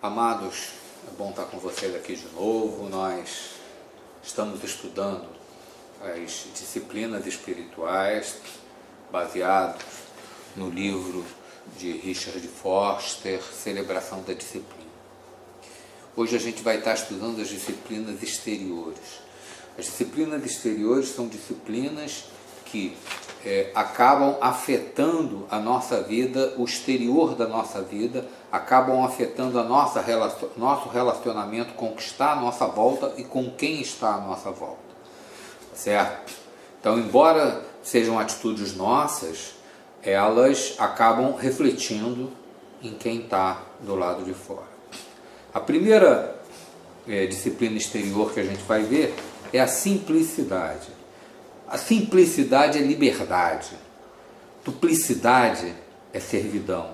Amados, é bom estar com vocês aqui de novo. Nós estamos estudando as disciplinas espirituais baseados no livro de Richard Foster, Celebração da Disciplina. Hoje a gente vai estar estudando as disciplinas exteriores. As disciplinas exteriores são disciplinas que acabam afetando a nossa vida, o exterior da nossa vida, acabam afetando nosso relacionamento com o que está à nossa volta e com quem está à nossa volta, certo? Então, embora sejam atitudes nossas, elas acabam refletindo em quem está do lado de fora. A primeira disciplina exterior que a gente vai ver é a simplicidade. A simplicidade é liberdade, duplicidade é servidão,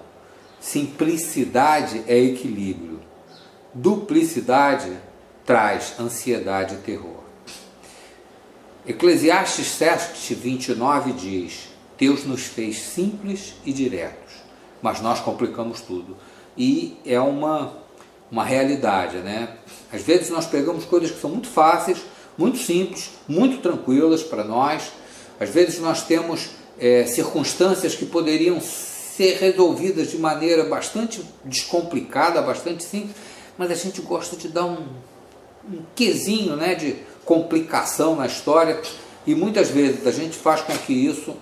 simplicidade é equilíbrio, duplicidade traz ansiedade e terror. Eclesiastes 7:29 diz: Deus nos fez simples e diretos, mas nós complicamos tudo. E é uma realidade, né? Às vezes nós pegamos coisas que são muito fáceis, muito simples, muito tranquilas para nós. Às vezes nós temos circunstâncias que poderiam ser resolvidas de maneira bastante descomplicada, bastante simples, mas a gente gosta de dar um quesinho, né, de complicação na história, e muitas vezes a gente faz com que isso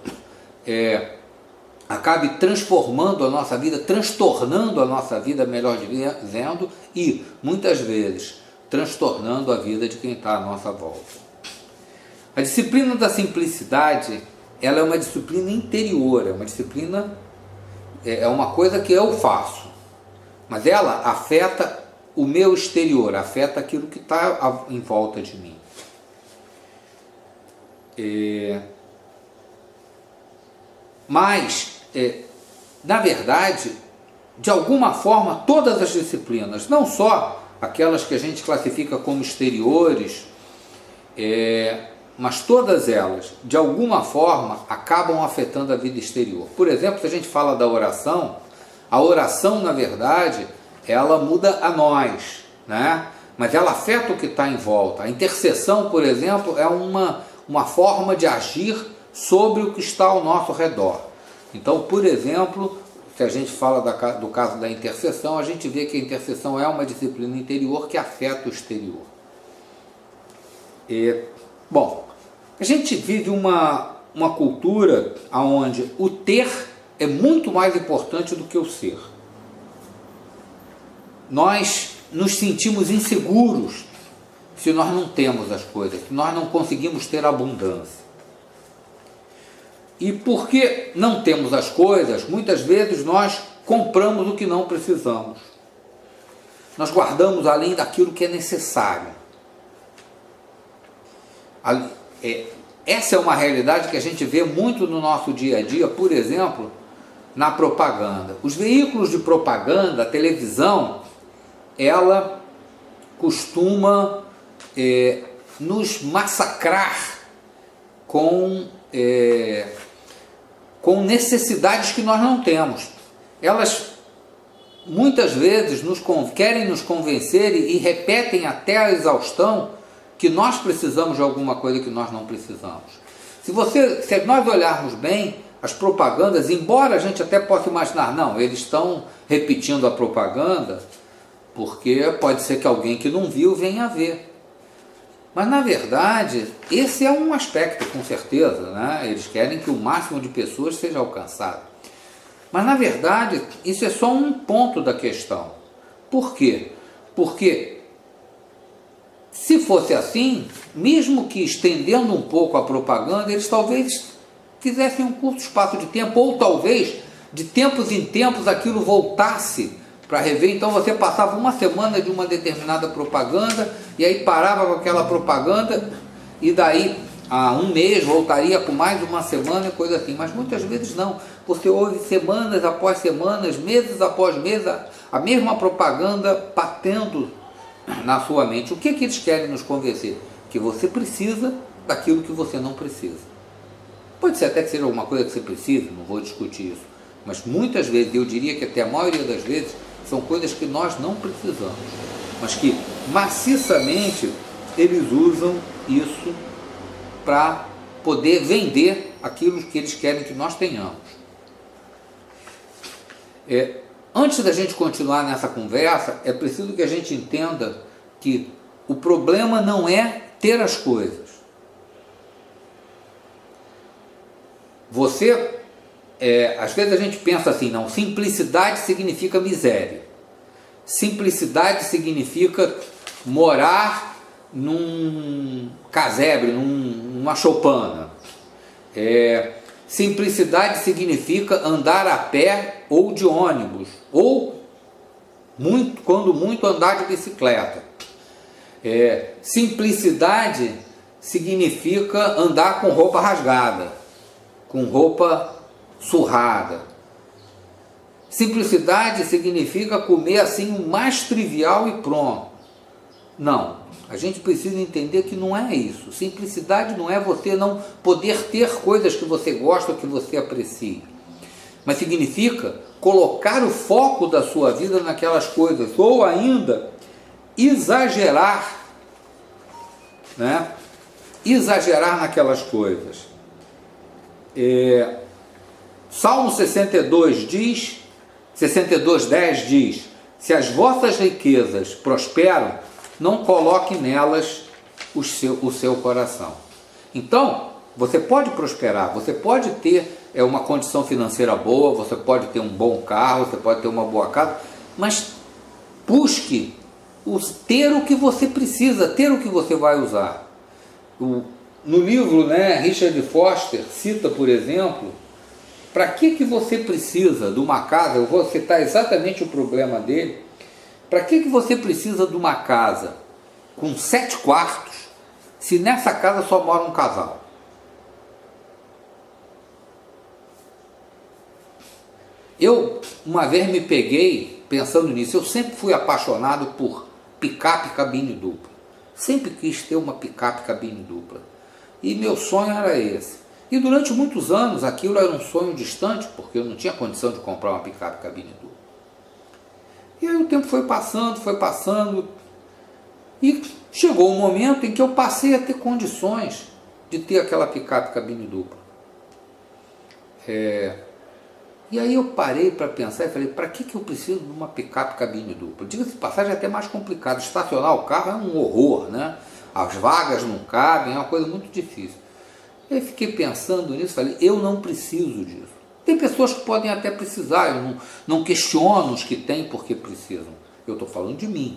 acabe transformando a nossa vida, transtornando a nossa vida, melhor dizendo, e muitas vezes transtornando a vida de quem está à nossa volta. A disciplina da simplicidade, ela é uma disciplina interior, é uma disciplina, é uma coisa que eu faço, mas ela afeta o meu exterior, afeta aquilo que está em volta de mim. Mas, na verdade, de alguma forma, todas as disciplinas, não só aquelas que a gente classifica como exteriores, mas todas elas, de alguma forma, acabam afetando a vida exterior. Por exemplo, se a gente fala da oração, a oração, na verdade, ela muda a nós, né? Mas ela afeta o que está em volta. A intercessão, por exemplo, é uma forma de agir sobre o que está ao nosso redor. Então, por exemplo, se a gente fala do caso da intercessão, a gente vê que a intercessão é uma disciplina interior que afeta o exterior. Bom, a gente vive uma cultura onde o ter é muito mais importante do que o ser. Nós nos sentimos inseguros se nós não temos as coisas, se nós não conseguimos ter abundância. E porque não temos as coisas, muitas vezes nós compramos o que não precisamos. Nós guardamos além daquilo que é necessário. Essa é uma realidade que a gente vê muito no nosso dia a dia, por exemplo, na propaganda. Os veículos de propaganda, a televisão, ela costuma nos massacrar com necessidades que nós não temos. Elas muitas vezes querem nos convencer e repetem até a exaustão que nós precisamos de alguma coisa que nós não precisamos. Se nós olharmos bem, as propagandas, embora a gente até possa imaginar, não, eles estão repetindo a propaganda porque pode ser que alguém que não viu venha ver. Mas, na verdade, esse é um aspecto, com certeza, né? Eles querem que o máximo de pessoas seja alcançado. Mas, na verdade, isso é só um ponto da questão. Por quê? Porque, se fosse assim, mesmo que estendendo um pouco a propaganda, eles talvez fizessem um curto espaço de tempo, ou talvez, de tempos em tempos, aquilo voltasse para rever. Então você passava uma semana de uma determinada propaganda e aí parava com aquela propaganda e daí a um mês voltaria com mais uma semana e coisa assim. Mas muitas vezes não, você ouve semanas após semanas, meses após meses, a mesma propaganda batendo na sua mente. O que eles querem nos convencer? Que você precisa daquilo que você não precisa. Pode ser até que seja alguma coisa que você precisa, não vou discutir isso, mas muitas vezes, eu diria que até a maioria das vezes, são coisas que nós não precisamos, mas que maciçamente eles usam isso para poder vender aquilo que eles querem que nós tenhamos. Antes da gente continuar nessa conversa, é preciso que a gente entenda que o problema não é ter as coisas. Às vezes a gente pensa assim, não, simplicidade significa miséria. Simplicidade significa morar num casebre, numa choupana. Simplicidade significa andar a pé ou de ônibus, ou, quando muito, andar de bicicleta. Simplicidade significa andar com roupa rasgada, com roupa surrada. Simplicidade significa comer assim o mais trivial e pronto. Não, a gente precisa entender que não é isso. Simplicidade não é você não poder ter coisas que você gosta ou que você aprecia, mas significa colocar o foco da sua vida naquelas coisas, ou ainda exagerar, né? Exagerar naquelas coisas. Salmo 62:10 diz: se as vossas riquezas prosperam, não coloque nelas o seu coração. Então, você pode prosperar, você pode ter uma condição financeira boa, você pode ter um bom carro, você pode ter uma boa casa, mas busque ter o que você precisa, ter o que você vai usar. No livro, Richard Foster cita, por exemplo, para que você precisa de uma casa. Eu vou citar exatamente o problema dele. Para que você precisa de uma casa com 7 quartos, se nessa casa só mora um casal? Eu, uma vez, me peguei pensando nisso. Eu sempre fui apaixonado por picape cabine dupla. Sempre quis ter uma picape cabine dupla. E meu sonho era esse. E durante muitos anos aquilo era um sonho distante, porque eu não tinha condição de comprar uma picape cabine dupla. E aí o tempo foi passando, e chegou um momento em que eu passei a ter condições de ter aquela picape cabine dupla. E aí eu parei para pensar e falei, para que eu preciso de uma picape cabine dupla? Diga-se de passagem, é até mais complicado. Estacionar o carro é um horror, né? As vagas não cabem, é uma coisa muito difícil. Eu fiquei pensando nisso, falei, eu não preciso disso. Tem pessoas que podem até precisar, eu não questiono os que têm porque precisam. Eu estou falando de mim.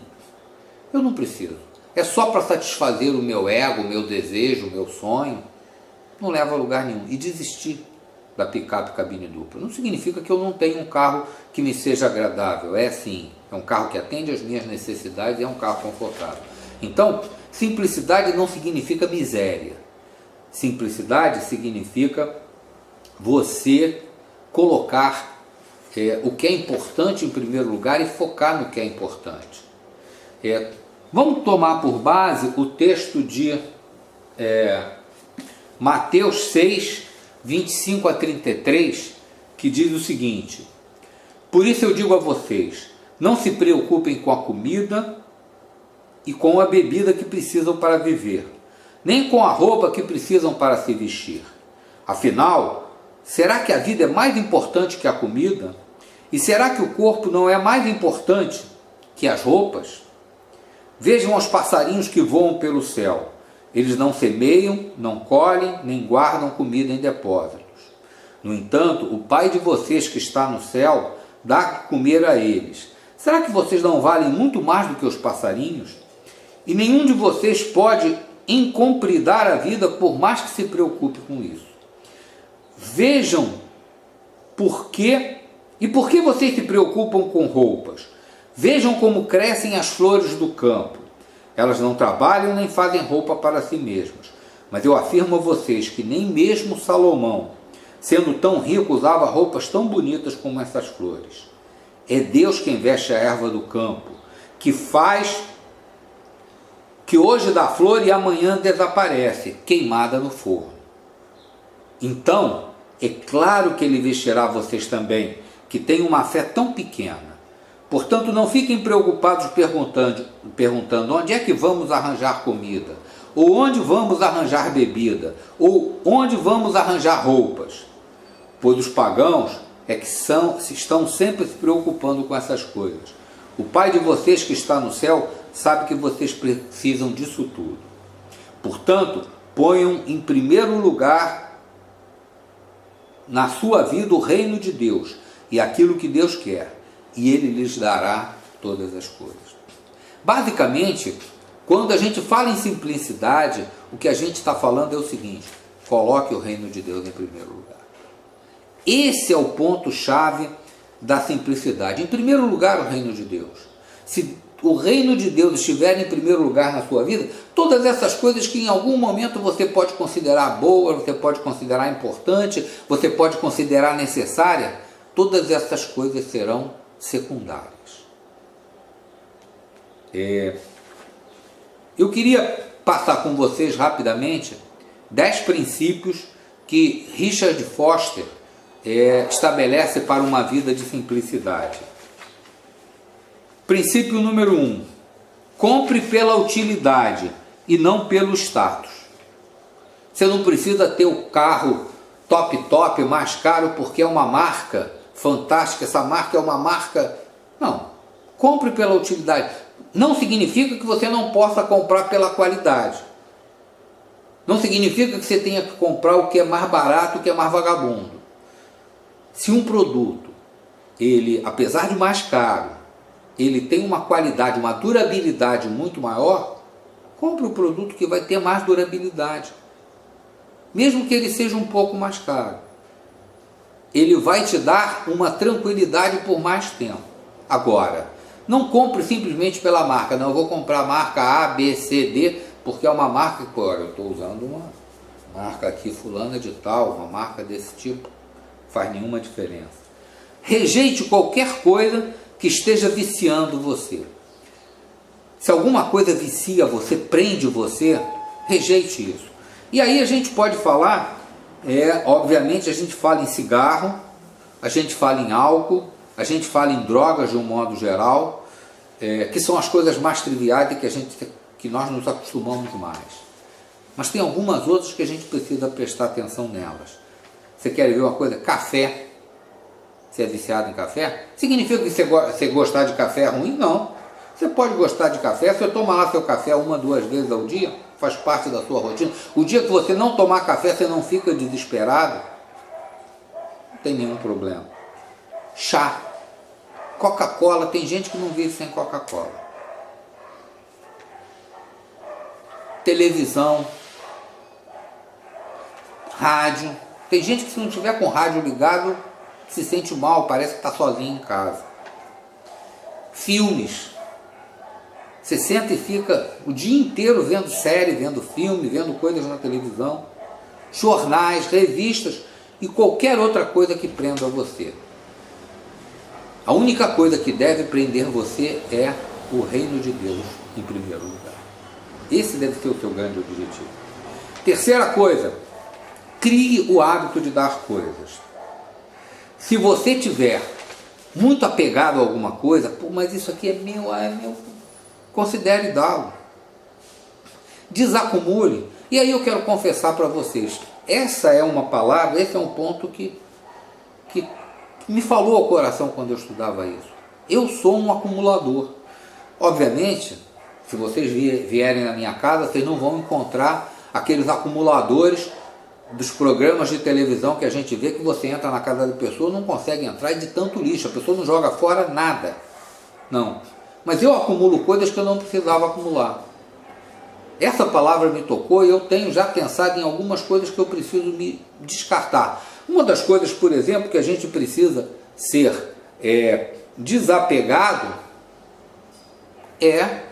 Eu não preciso. É só para satisfazer o meu ego, o meu desejo, o meu sonho. Não leva a lugar nenhum. E desistir da picape cabine dupla não significa que eu não tenha um carro que me seja agradável. É sim, é um carro que atende às minhas necessidades e é um carro confortável. Então, simplicidade não significa miséria. Simplicidade significa você colocar o que é importante em primeiro lugar e focar no que é importante. Vamos tomar por base o texto de Mateus 6, 25 a 33, que diz o seguinte: por isso eu digo a vocês, não se preocupem com a comida e com a bebida que precisam para viver, nem com a roupa que precisam para se vestir. Afinal, será que a vida é mais importante que a comida? E será que o corpo não é mais importante que as roupas? Vejam os passarinhos que voam pelo céu. Eles não semeiam, não colhem, nem guardam comida em depósitos. No entanto, o Pai de vocês que está no céu dá de comer a eles. Será que vocês não valem muito mais do que os passarinhos? E nenhum de vocês pode encompridar a vida por mais que se preocupe com isso. Vejam por que vocês se preocupam com roupas. Vejam como crescem as flores do campo. Elas não trabalham nem fazem roupa para si mesmas. Mas eu afirmo a vocês que nem mesmo Salomão, sendo tão rico, usava roupas tão bonitas como essas flores. É Deus quem veste a erva do campo, que faz que hoje dá flor e amanhã desaparece, queimada no forno. Então, é claro que Ele vestirá vocês também, que têm uma fé tão pequena. Portanto, não fiquem preocupados perguntando onde é que vamos arranjar comida, ou onde vamos arranjar bebida, ou onde vamos arranjar roupas, pois os pagãos é que estão sempre se preocupando com essas coisas. O Pai de vocês que está no céu sabe que vocês precisam disso tudo. Portanto, ponham em primeiro lugar na sua vida o reino de Deus e aquilo que Deus quer, e Ele lhes dará todas as coisas. Basicamente, quando a gente fala em simplicidade, o que a gente está falando é o seguinte: coloque o reino de Deus em primeiro lugar. Esse é o ponto-chave da simplicidade. Em primeiro lugar, o reino de Deus. Se o reino de Deus estiver em primeiro lugar na sua vida, todas essas coisas que em algum momento você pode considerar boas, você pode considerar importante, você pode considerar necessária, todas essas coisas serão secundárias. Eu queria passar com vocês rapidamente 10 princípios que Richard Foster estabelece para uma vida de simplicidade. Princípio número 1: compre pela utilidade e não pelo status. Você não precisa ter o carro top, mais caro porque é uma marca fantástica, essa marca é uma marca... Não, compre pela utilidade. Não significa que você não possa comprar pela qualidade. Não significa que você tenha que comprar o que é mais barato, o que é mais vagabundo. Se um produto, ele, apesar de mais caro, ele tem uma qualidade, uma durabilidade muito maior, compre o produto que vai ter mais durabilidade. Mesmo que ele seja um pouco mais caro. Ele vai te dar uma tranquilidade por mais tempo. Agora, não compre simplesmente pela marca. Não, eu vou comprar a marca A, B, C, D, porque é uma marca que, olha, eu estou usando uma marca aqui fulana de tal, uma marca desse tipo. Faz nenhuma diferença. Rejeite qualquer coisa que esteja viciando você. Se alguma coisa vicia você, prende você, rejeite isso. E aí a gente pode falar, obviamente a gente fala em cigarro, a gente fala em álcool, a gente fala em drogas de um modo geral, que são as coisas mais triviais e que nós nos acostumamos mais. Mas tem algumas outras que a gente precisa prestar atenção nelas. Você quer ver uma coisa? Café. Você é viciado em café? Significa que você gostar de café é ruim? Não. Você pode gostar de café, você toma lá seu café 1, 2 vezes ao dia, faz parte da sua rotina. O dia que você não tomar café, você não fica desesperado? Não tem nenhum problema. Chá. Coca-Cola, tem gente que não vive sem Coca-Cola. Televisão. Rádio. Tem gente que se não tiver com o rádio ligado, se sente mal, parece que está sozinho em casa. Filmes. Você senta e fica o dia inteiro vendo série, vendo filme, vendo coisas na televisão. Jornais, revistas e qualquer outra coisa que prenda você. A única coisa que deve prender você é o reino de Deus em primeiro lugar. Esse deve ser o seu grande objetivo. Terceira coisa, crie o hábito de dar coisas. Se você tiver muito apegado a alguma coisa, mas isso aqui é meu, considere dá-lo. Desacumule. E aí eu quero confessar para vocês, essa é uma palavra, esse é um ponto que me falou ao coração quando eu estudava isso. Eu sou um acumulador. Obviamente, se vocês vierem na minha casa, vocês não vão encontrar aqueles acumuladores dos programas de televisão que a gente vê que você entra na casa da pessoa, não consegue entrar de tanto lixo, a pessoa não joga fora nada. Não. Mas eu acumulo coisas que eu não precisava acumular. Essa palavra me tocou e eu tenho já pensado em algumas coisas que eu preciso me descartar. Uma das coisas, por exemplo, que a gente precisa ser desapegado é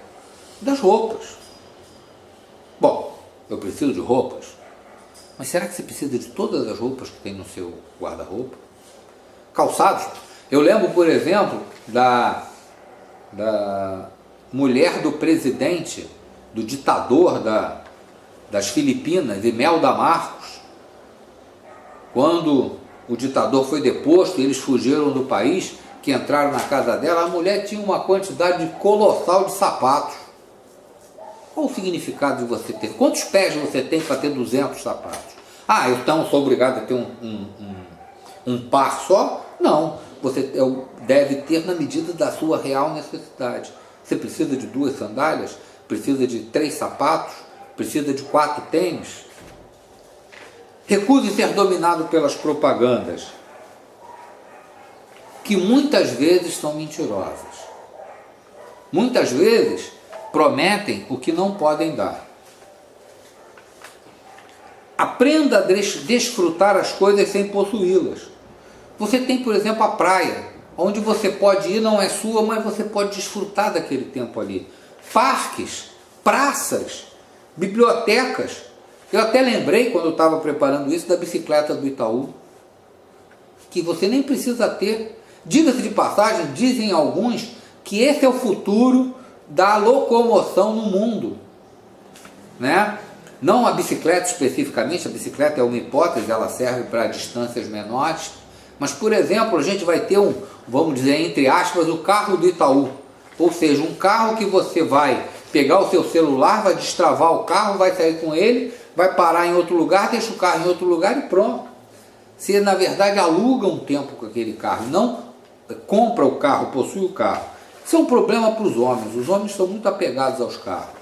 das roupas. Bom, eu preciso de roupas, mas será que você precisa de todas as roupas que tem no seu guarda-roupa? Calçados. Eu lembro, por exemplo, da mulher do presidente, do ditador das Filipinas, Imelda Marcos. Quando o ditador foi deposto e eles fugiram do país, que entraram na casa dela, a mulher tinha uma quantidade colossal de sapatos. Qual o significado de você ter? Quantos pés você tem para ter 200 sapatos? Ah, então sou obrigado a ter um par só? Não, você deve ter na medida da sua real necessidade. Você precisa de 2 sandálias? Precisa de 3 sapatos? Precisa de 4 tênis? Recuse ser dominado pelas propagandas, que muitas vezes são mentirosas. Muitas vezes prometem o que não podem dar. Aprenda a desfrutar as coisas sem possuí-las. Você tem, por exemplo, a praia, onde você pode ir, não é sua, mas você pode desfrutar daquele tempo ali. Parques, praças, bibliotecas. Eu até lembrei, quando eu estava preparando isso, da bicicleta do Itaú, que você nem precisa ter. Diga-se de passagem, dizem alguns que esse é o futuro da locomoção no mundo, né? Não a bicicleta especificamente, a bicicleta é uma hipótese, ela serve para distâncias menores, mas, por exemplo, a gente vai ter vamos dizer, entre aspas, o carro do Itaú, ou seja, um carro que você vai pegar o seu celular, vai destravar o carro, vai sair com ele, vai parar em outro lugar, deixa o carro em outro lugar e pronto. Você, na verdade, aluga um tempo com aquele carro, não compra o carro, possui o carro. Isso é um problema para os homens. Os homens são muito apegados aos carros.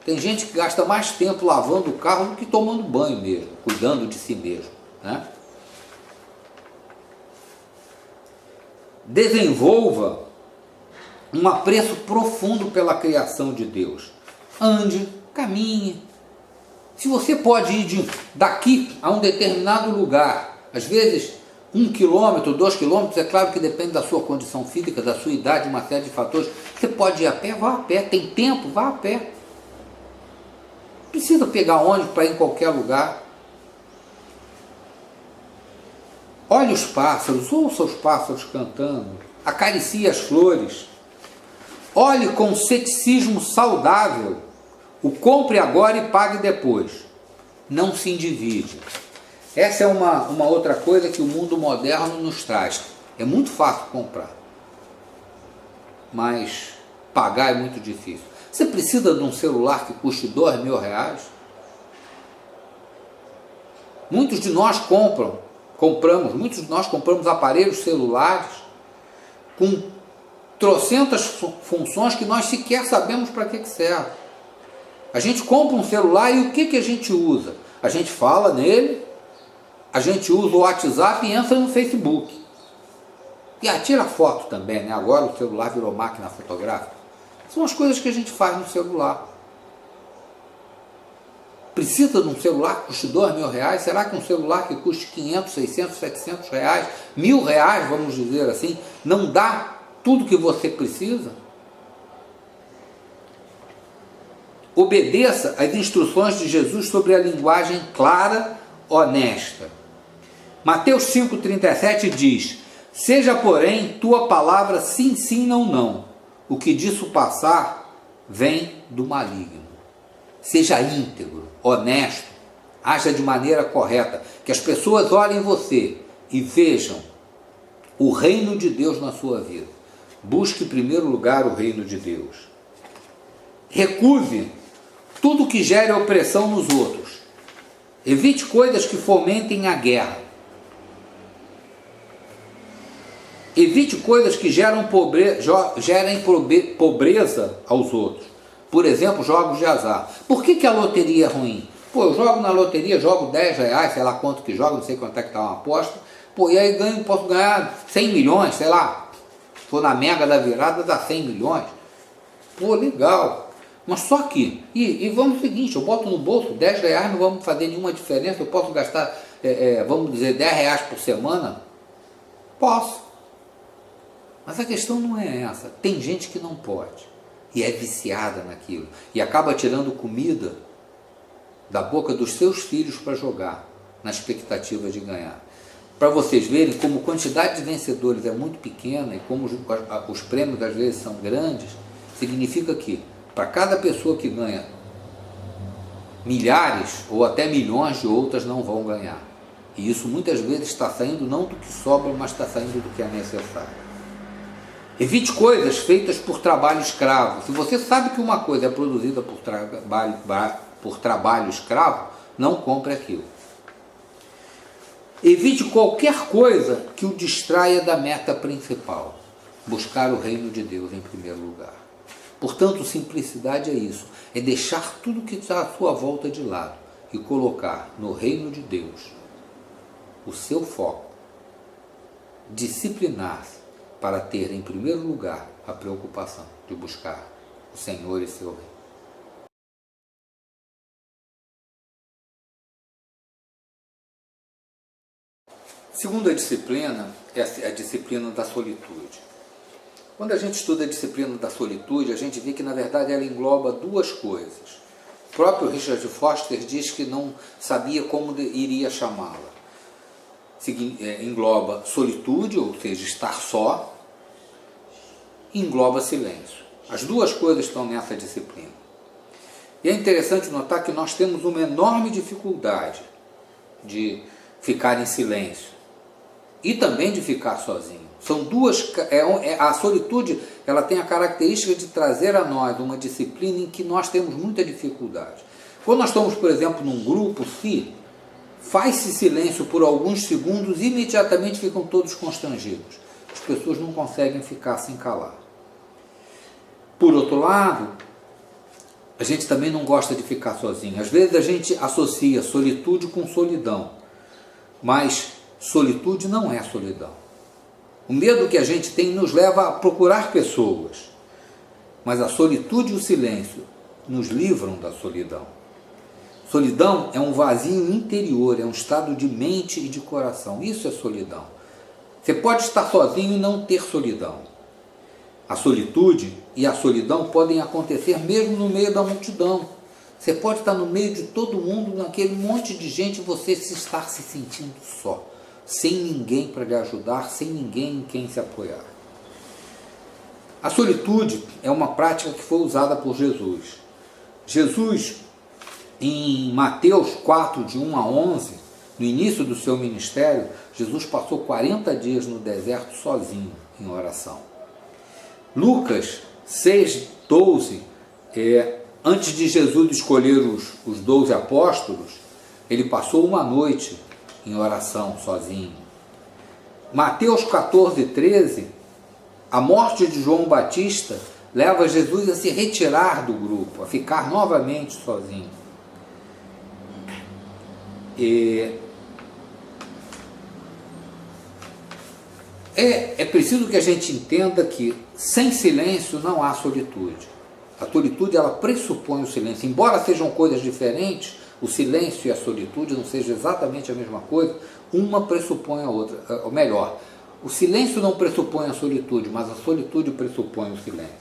Tem gente que gasta mais tempo lavando o carro do que tomando banho mesmo, cuidando de si mesmo, né? Desenvolva um apreço profundo pela criação de Deus. Ande, caminhe. Se você pode ir daqui a um determinado lugar, às vezes 1 quilômetro, 2 quilômetros, é claro que depende da sua condição física, da sua idade, uma série de fatores. Você pode ir a pé, vá a pé. Tem tempo, vá a pé. Não precisa pegar ônibus para ir em qualquer lugar. Olhe os pássaros, ouça os pássaros cantando, acaricie as flores. Olhe com ceticismo saudável o compre agora e pague depois. Não se endivide. Essa é uma outra coisa que o mundo moderno nos traz. É muito fácil comprar, mas pagar é muito difícil. Você precisa de um celular que custe R$2.000? Muitos de nós compramos aparelhos celulares com trocentas funções que nós sequer sabemos para que serve. A gente compra um celular e o que a gente usa? A gente fala nele, a gente usa o WhatsApp e entra no Facebook. E tira foto também, né? Agora o celular virou máquina fotográfica. São as coisas que a gente faz no celular. Precisa de um celular que custe R$2.000? Será que um celular que custe 500, 600, 700 reais, R$1.000, vamos dizer assim, não dá tudo que você precisa? Obedeça às instruções de Jesus sobre a linguagem clara, honesta. Mateus 5,37 diz: seja, porém, tua palavra sim, sim, não, não. O que disso passar vem do maligno. Seja íntegro, honesto, haja de maneira correta, que as pessoas olhem você e vejam o reino de Deus na sua vida. Busque em primeiro lugar o reino de Deus. Recuse tudo que gere opressão nos outros. Evite coisas que fomentem a guerra. Evite coisas que gerem pobreza aos outros. Por exemplo, jogos de azar. Por que a loteria é ruim? Pô, eu jogo na loteria, jogo R$10, sei lá quanto que joga, não sei quanto é que está uma aposta. Pô, e aí posso ganhar 100 milhões, sei lá. Se for na mega da virada, dá 100 milhões. Pô, legal. Mas só que, e vamos o seguinte, eu boto no bolso R$10, não vamos fazer nenhuma diferença, eu posso gastar, vamos dizer, R$10 por semana? Posso. Mas a questão não é essa. Tem gente que não pode. E é viciada naquilo. E acaba tirando comida da boca dos seus filhos para jogar, na expectativa de ganhar. Para vocês verem como a quantidade de vencedores é muito pequena e como os prêmios às vezes são grandes, significa que para cada pessoa que ganha, milhares ou até milhões de outras não vão ganhar. E isso muitas vezes está saindo não do que sobra, mas está saindo do que é necessário. Evite coisas feitas por trabalho escravo. Se você sabe que uma coisa é produzida por trabalho escravo, não compre aquilo. Evite qualquer coisa que o distraia da meta principal, buscar o reino de Deus em primeiro lugar. Portanto, simplicidade é isso, é deixar tudo que está à sua volta de lado e colocar no reino de Deus o seu foco, disciplinar-se para ter em primeiro lugar a preocupação de buscar o Senhor e seu reino. Segunda disciplina é a disciplina da solitude. Quando a gente estuda a disciplina da solitude, a gente vê que na verdade ela engloba duas coisas. O próprio Richard Foster diz que não sabia como iria chamá-la. Engloba solitude, ou seja, estar só, e engloba silêncio. As duas coisas estão nessa disciplina. E é interessante notar que nós temos uma enorme dificuldade de ficar em silêncio e também de ficar sozinho. São duas. A solitude, ela tem a característica de trazer a nós uma disciplina em que nós temos muita dificuldade. Quando nós estamos, por exemplo, num grupo, se faz-se silêncio por alguns segundos, imediatamente ficam todos constrangidos. As pessoas não conseguem ficar sem calar. Por outro lado, a gente também não gosta de ficar sozinho. Às vezes a gente associa solitude com solidão, mas solitude não é solidão. O medo que a gente tem nos leva a procurar pessoas, mas a solitude e o silêncio nos livram da solidão. Solidão é um vazio interior, é um estado de mente e de coração. Isso é solidão. Você pode estar sozinho e não ter solidão. A solitude e a solidão podem acontecer mesmo no meio da multidão. Você pode estar no meio de todo mundo, naquele monte de gente, você estar se sentindo só, sem ninguém para lhe ajudar, sem ninguém em quem se apoiar. A solitude é uma prática que foi usada por Jesus. Jesus, em Mateus 4, de 1 a 11, no início do seu ministério, Jesus passou 40 dias no deserto sozinho, em oração. Lucas 6, 12, antes de Jesus escolher os 12 apóstolos, ele passou uma noite em oração sozinho. Mateus 14, 13, a morte de João Batista leva Jesus a se retirar do grupo, a ficar novamente sozinho. É preciso que a gente entenda que sem silêncio não há solitude. A solitude, ela pressupõe o silêncio. Embora sejam coisas diferentes, o silêncio e a solitude não sejam exatamente a mesma coisa, uma pressupõe a outra. Ou melhor, o silêncio não pressupõe a solitude, mas a solitude pressupõe o silêncio.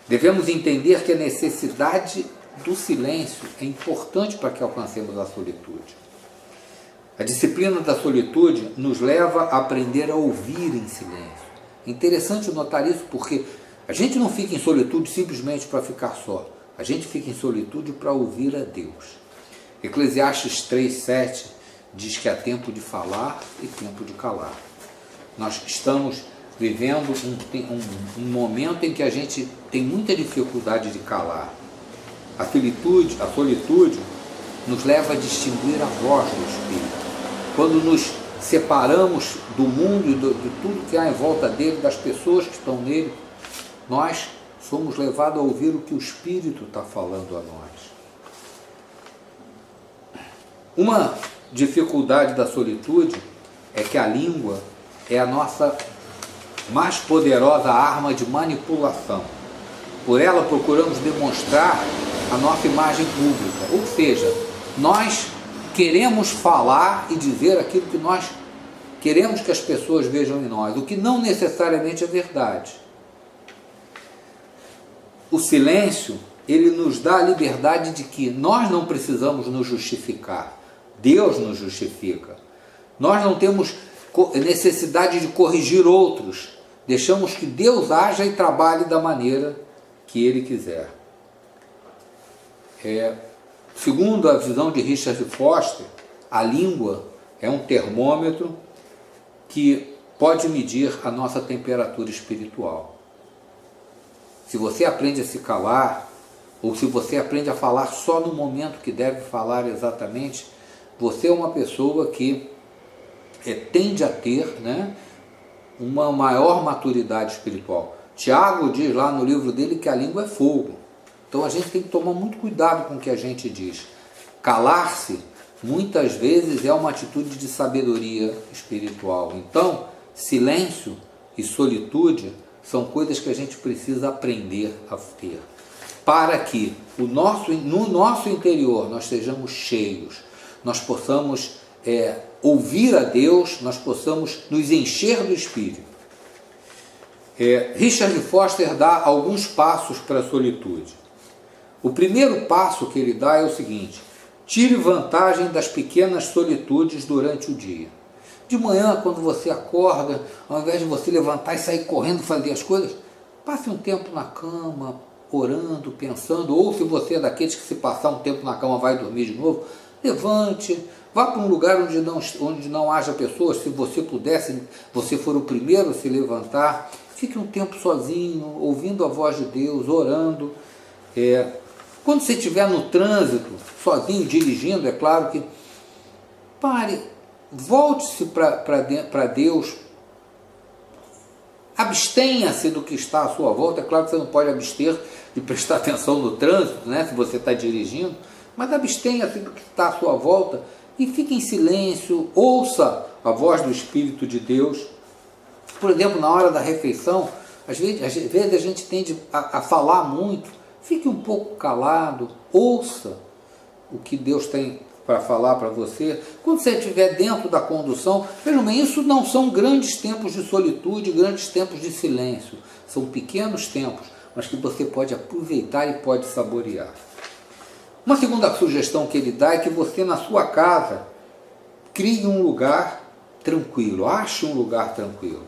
Devemos entender que a necessidade do silêncio é importante para que alcancemos a solitude. A disciplina da solitude nos leva a aprender a ouvir em silêncio. É interessante notar isso porque a gente não fica em solitude simplesmente para ficar só. A gente fica em solitude para ouvir a Deus. Eclesiastes 3:7 diz que há tempo de falar e tempo de calar. Nós estamos vivendo um momento em que a gente tem muita dificuldade de calar. A solitude nos leva a distinguir a voz do Espírito. Quando nos separamos do mundo e de tudo que há em volta dele, das pessoas que estão nele, nós somos levados a ouvir o que o Espírito está falando a nós. Uma dificuldade da solitude é que a língua é a nossa mais poderosa arma de manipulação. Por ela procuramos demonstrar a nossa imagem pública, ou seja, nós queremos falar e dizer aquilo que nós queremos que as pessoas vejam em nós, o que não necessariamente é verdade. O silêncio, ele nos dá a liberdade de que nós não precisamos nos justificar. Deus nos justifica. Nós não temos necessidade de corrigir outros. Deixamos que Deus haja e trabalhe da maneira que Ele quiser. Segundo a visão de Richard Foster, a língua é um termômetro que pode medir a nossa temperatura espiritual. Se você aprende a se calar, ou se você aprende a falar só no momento que deve falar exatamente, você é uma pessoa que tende a ter, né, uma maior maturidade espiritual. Tiago diz lá no livro dele que a língua é fogo. Então a gente tem que tomar muito cuidado com o que a gente diz. Calar-se, muitas vezes, é uma atitude de sabedoria espiritual. Então, silêncio e solitude são coisas que a gente precisa aprender a ter, para que no nosso interior nós sejamos cheios, nós possamos ouvir a Deus, nós possamos nos encher do Espírito. Richard Foster dá alguns passos para a solitude. O primeiro passo que ele dá é o seguinte: tire vantagem das pequenas solitudes durante o dia. De manhã, quando você acorda, ao invés de você levantar e sair correndo fazer as coisas, passe um tempo na cama, orando, pensando, ou se você é daqueles que se passar um tempo na cama vai dormir de novo, levante, vá para um lugar onde não haja pessoas, se você puder, se você for o primeiro a se levantar, fique um tempo sozinho, ouvindo a voz de Deus, orando. Quando você estiver no trânsito, sozinho, dirigindo, é claro que pare, volte-se para Deus, abstenha-se do que está à sua volta. É claro que você não pode abster de prestar atenção no trânsito, né, se você está dirigindo, mas abstenha-se do que está à sua volta e fique em silêncio, ouça a voz do Espírito de Deus. Por exemplo, na hora da refeição, às vezes a gente tende a falar muito. Fique um pouco calado, ouça o que Deus tem para falar para você. Quando você estiver dentro da condução, vejam bem, isso não são grandes tempos de solitude, grandes tempos de silêncio. São pequenos tempos, mas que você pode aproveitar e pode saborear. Uma segunda sugestão que ele dá é que você, na sua casa, crie um lugar tranquilo, ache um lugar tranquilo.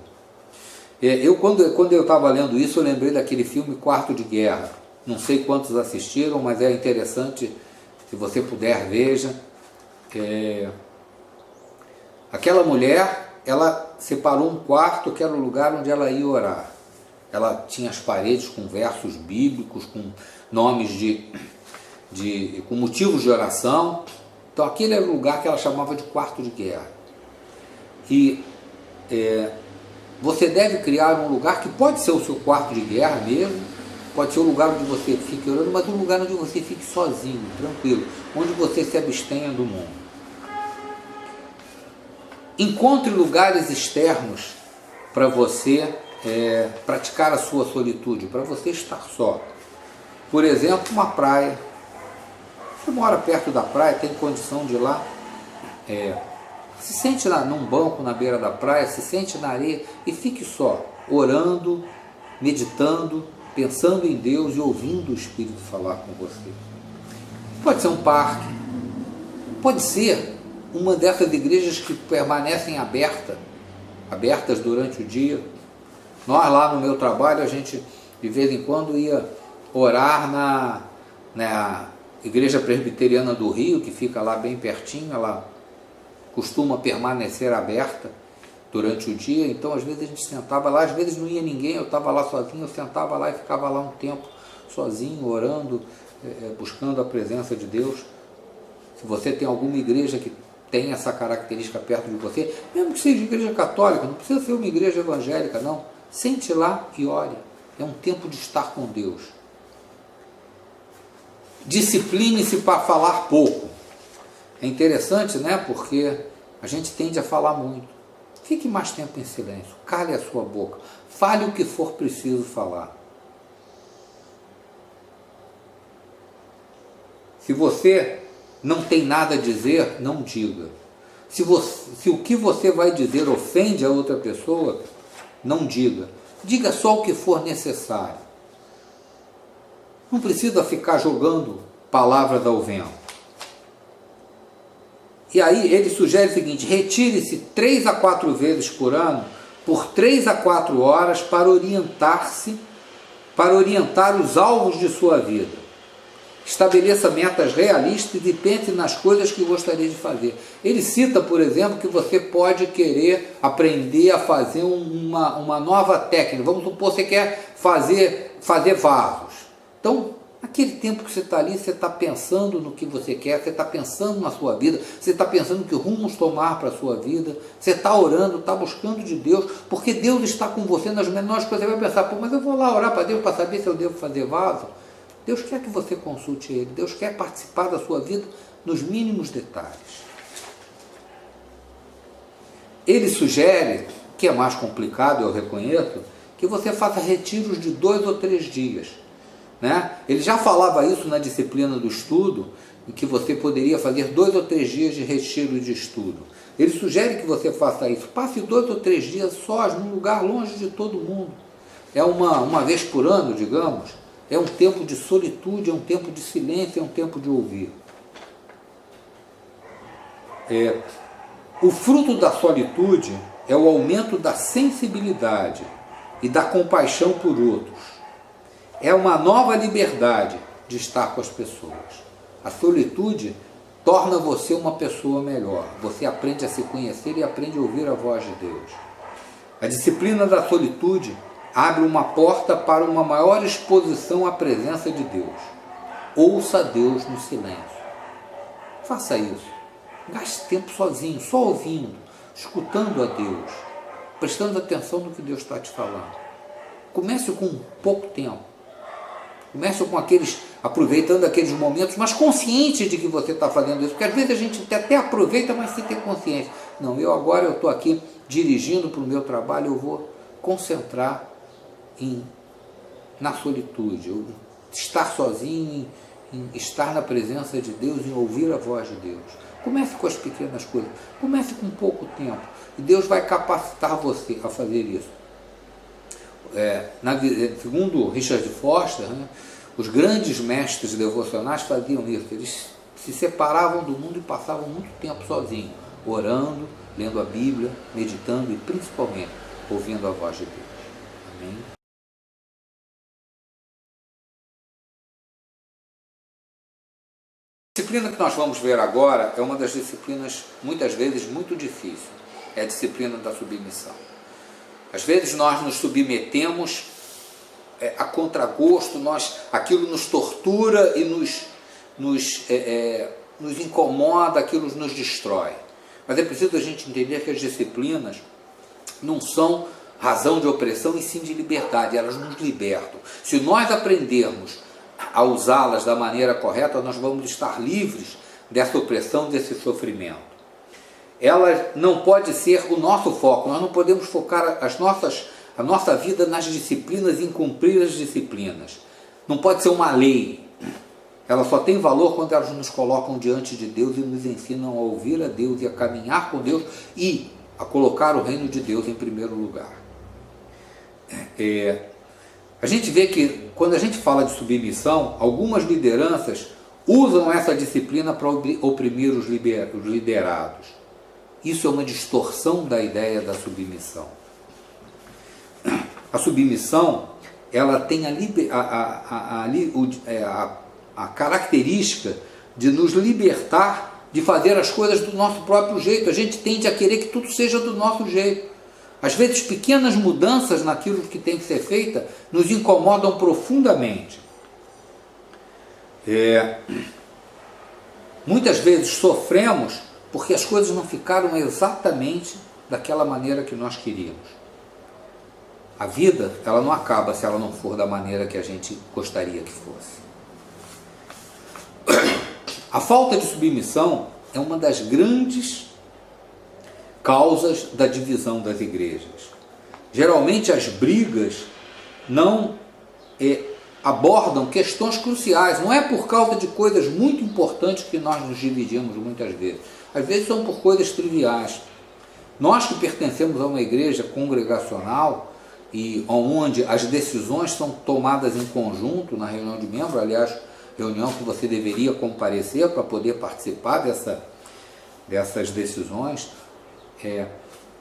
Quando eu estava lendo isso, eu lembrei daquele filme Quarto de Guerra. Não sei quantos assistiram, mas é interessante, se você puder, veja. Aquela mulher, ela separou um quarto que era o lugar onde ela ia orar. Ela tinha as paredes com versos bíblicos, com nomes com motivos de oração. Então aquele era o lugar que ela chamava de quarto de guerra. E você deve criar um lugar que pode ser o seu quarto de guerra mesmo, pode ser o lugar onde você fique orando, mas um lugar onde você fique sozinho, tranquilo, onde você se abstenha do mundo. Encontre lugares externos para você praticar a sua solitude, para você estar só. Por exemplo, uma praia. Você mora perto da praia, tem condição de ir lá, se sente lá num banco na beira da praia, se sente na areia e fique só, orando, meditando, pensando em Deus e ouvindo o Espírito falar com você. Pode ser um parque, pode ser uma dessas igrejas que permanecem abertas durante o dia. Nós lá no meu trabalho, a gente de vez em quando ia orar na Igreja Presbiteriana do Rio, que fica lá bem pertinho. Ela costuma permanecer aberta durante o dia, então às vezes a gente sentava lá, às vezes não ia ninguém, eu estava lá sozinho, eu sentava lá e ficava lá um tempo sozinho, orando, buscando a presença de Deus. Se você tem alguma igreja que tem essa característica perto de você, mesmo que seja igreja católica, não precisa ser uma igreja evangélica, não, sente lá e ore, é um tempo de estar com Deus. Discipline-se para falar pouco. É interessante, né? Porque a gente tende a falar muito. Fique mais tempo em silêncio, cale a sua boca, fale o que for preciso falar. Se você não tem nada a dizer, não diga. Se o que você vai dizer ofende a outra pessoa, não diga. Diga só o que for necessário. Não precisa ficar jogando palavras ao vento. E aí ele sugere o seguinte: retire-se 3 a 4 vezes por ano, por 3 a 4 horas, para orientar os alvos de sua vida. Estabeleça metas realistas e pense nas coisas que gostaria de fazer. Ele cita, por exemplo, que você pode querer aprender a fazer uma nova técnica. Vamos supor que você quer fazer vasos. Então, naquele tempo que você está ali, você está pensando no que você quer, você está pensando na sua vida, você está pensando que rumos tomar para a sua vida, você está orando, está buscando de Deus, porque Deus está com você nas menores coisas. Você vai pensar, pô, mas eu vou lá orar para Deus para saber se eu devo fazer vaso. Deus quer que você consulte Ele, Deus quer participar da sua vida nos mínimos detalhes. Ele sugere, que é mais complicado, eu reconheço, que você faça retiros de 2 ou 3 dias. Né? Ele já falava isso na disciplina do estudo, em que você poderia fazer 2 ou 3 dias de retiro de estudo. Ele sugere que você faça isso. Passe 2 ou 3 dias sós, num lugar longe de todo mundo. É uma vez por ano, digamos. É um tempo de solitude, é um tempo de silêncio, é um tempo de ouvir. O fruto da solitude é o aumento da sensibilidade e da compaixão por outros. É uma nova liberdade de estar com as pessoas. A solitude torna você uma pessoa melhor. Você aprende a se conhecer e aprende a ouvir a voz de Deus. A disciplina da solitude abre uma porta para uma maior exposição à presença de Deus. Ouça Deus no silêncio. Faça isso. Gaste tempo sozinho, só ouvindo, escutando a Deus, prestando atenção no que Deus está te falando. Comece com pouco tempo. Comece com aproveitando aqueles momentos, mas consciente de que você está fazendo isso. Porque às vezes a gente até aproveita, mas sem ter consciência. Não, agora eu estou aqui dirigindo para o meu trabalho, eu vou concentrar na solitude, estar sozinho, em estar na presença de Deus, em ouvir a voz de Deus. Comece com as pequenas coisas, comece com pouco tempo, e Deus vai capacitar você a fazer isso. Segundo Richard Foster, né, os grandes mestres devocionais faziam isso, eles se separavam do mundo e passavam muito tempo sozinhos, orando, lendo a Bíblia, meditando e principalmente ouvindo a voz de Deus. Amém? A disciplina que nós vamos ver agora é uma das disciplinas, muitas vezes, muito difícil. É a disciplina da submissão. Às vezes nós nos submetemos a contragosto, aquilo nos tortura e nos incomoda, aquilo nos destrói. Mas é preciso a gente entender que as disciplinas não são razão de opressão e sim de liberdade, elas nos libertam. Se nós aprendermos a usá-las da maneira correta, nós vamos estar livres dessa opressão, desse sofrimento. Ela não pode ser o nosso foco, nós não podemos focar a nossa vida nas disciplinas e em cumprir as disciplinas. Não pode ser uma lei. Ela só tem valor quando elas nos colocam diante de Deus e nos ensinam a ouvir a Deus e a caminhar com Deus e a colocar o reino de Deus em primeiro lugar. A gente vê que quando a gente fala de submissão, algumas lideranças usam essa disciplina para oprimir os liderados. Isso é uma distorção da ideia da submissão. A submissão, ela tem a característica de nos libertar de fazer as coisas do nosso próprio jeito. A gente tende a querer que tudo seja do nosso jeito. Às vezes, pequenas mudanças naquilo que tem que ser feita nos incomodam profundamente. Muitas vezes sofremos porque as coisas não ficaram exatamente daquela maneira que nós queríamos. A vida, ela não acaba se ela não for da maneira que a gente gostaria que fosse. A falta de submissão é uma das grandes causas da divisão das igrejas. Geralmente as brigas não abordam questões cruciais, não é por causa de coisas muito importantes que nós nos dividimos muitas vezes. Às vezes são por coisas triviais. Nós que pertencemos a uma igreja congregacional e onde as decisões são tomadas em conjunto na reunião de membros, aliás, reunião que você deveria comparecer para poder participar dessas decisões,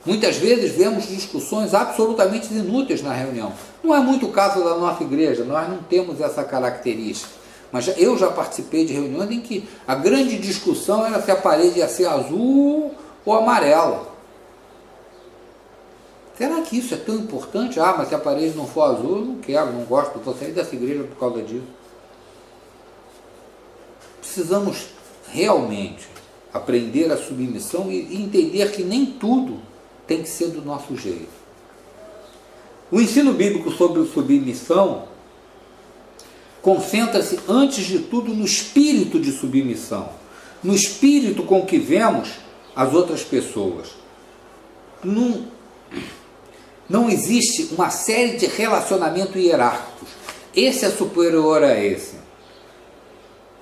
muitas vezes vemos discussões absolutamente inúteis na reunião. Não é muito o caso da nossa igreja, nós não temos essa característica. mas eu já participei de reuniões em que a grande discussão era se a parede ia ser azul ou amarela. Será que isso é tão importante? Ah, mas se a parede não for azul, eu não quero, não gosto, vou sair dessa igreja por causa disso. Precisamos realmente aprender a submissão e entender que nem tudo tem que ser do nosso jeito. O ensino bíblico sobre submissão concentra-se antes de tudo no espírito de submissão, no espírito com que vemos as outras pessoas. Não existe uma série de relacionamentos hierárquicos. Esse é superior a esse.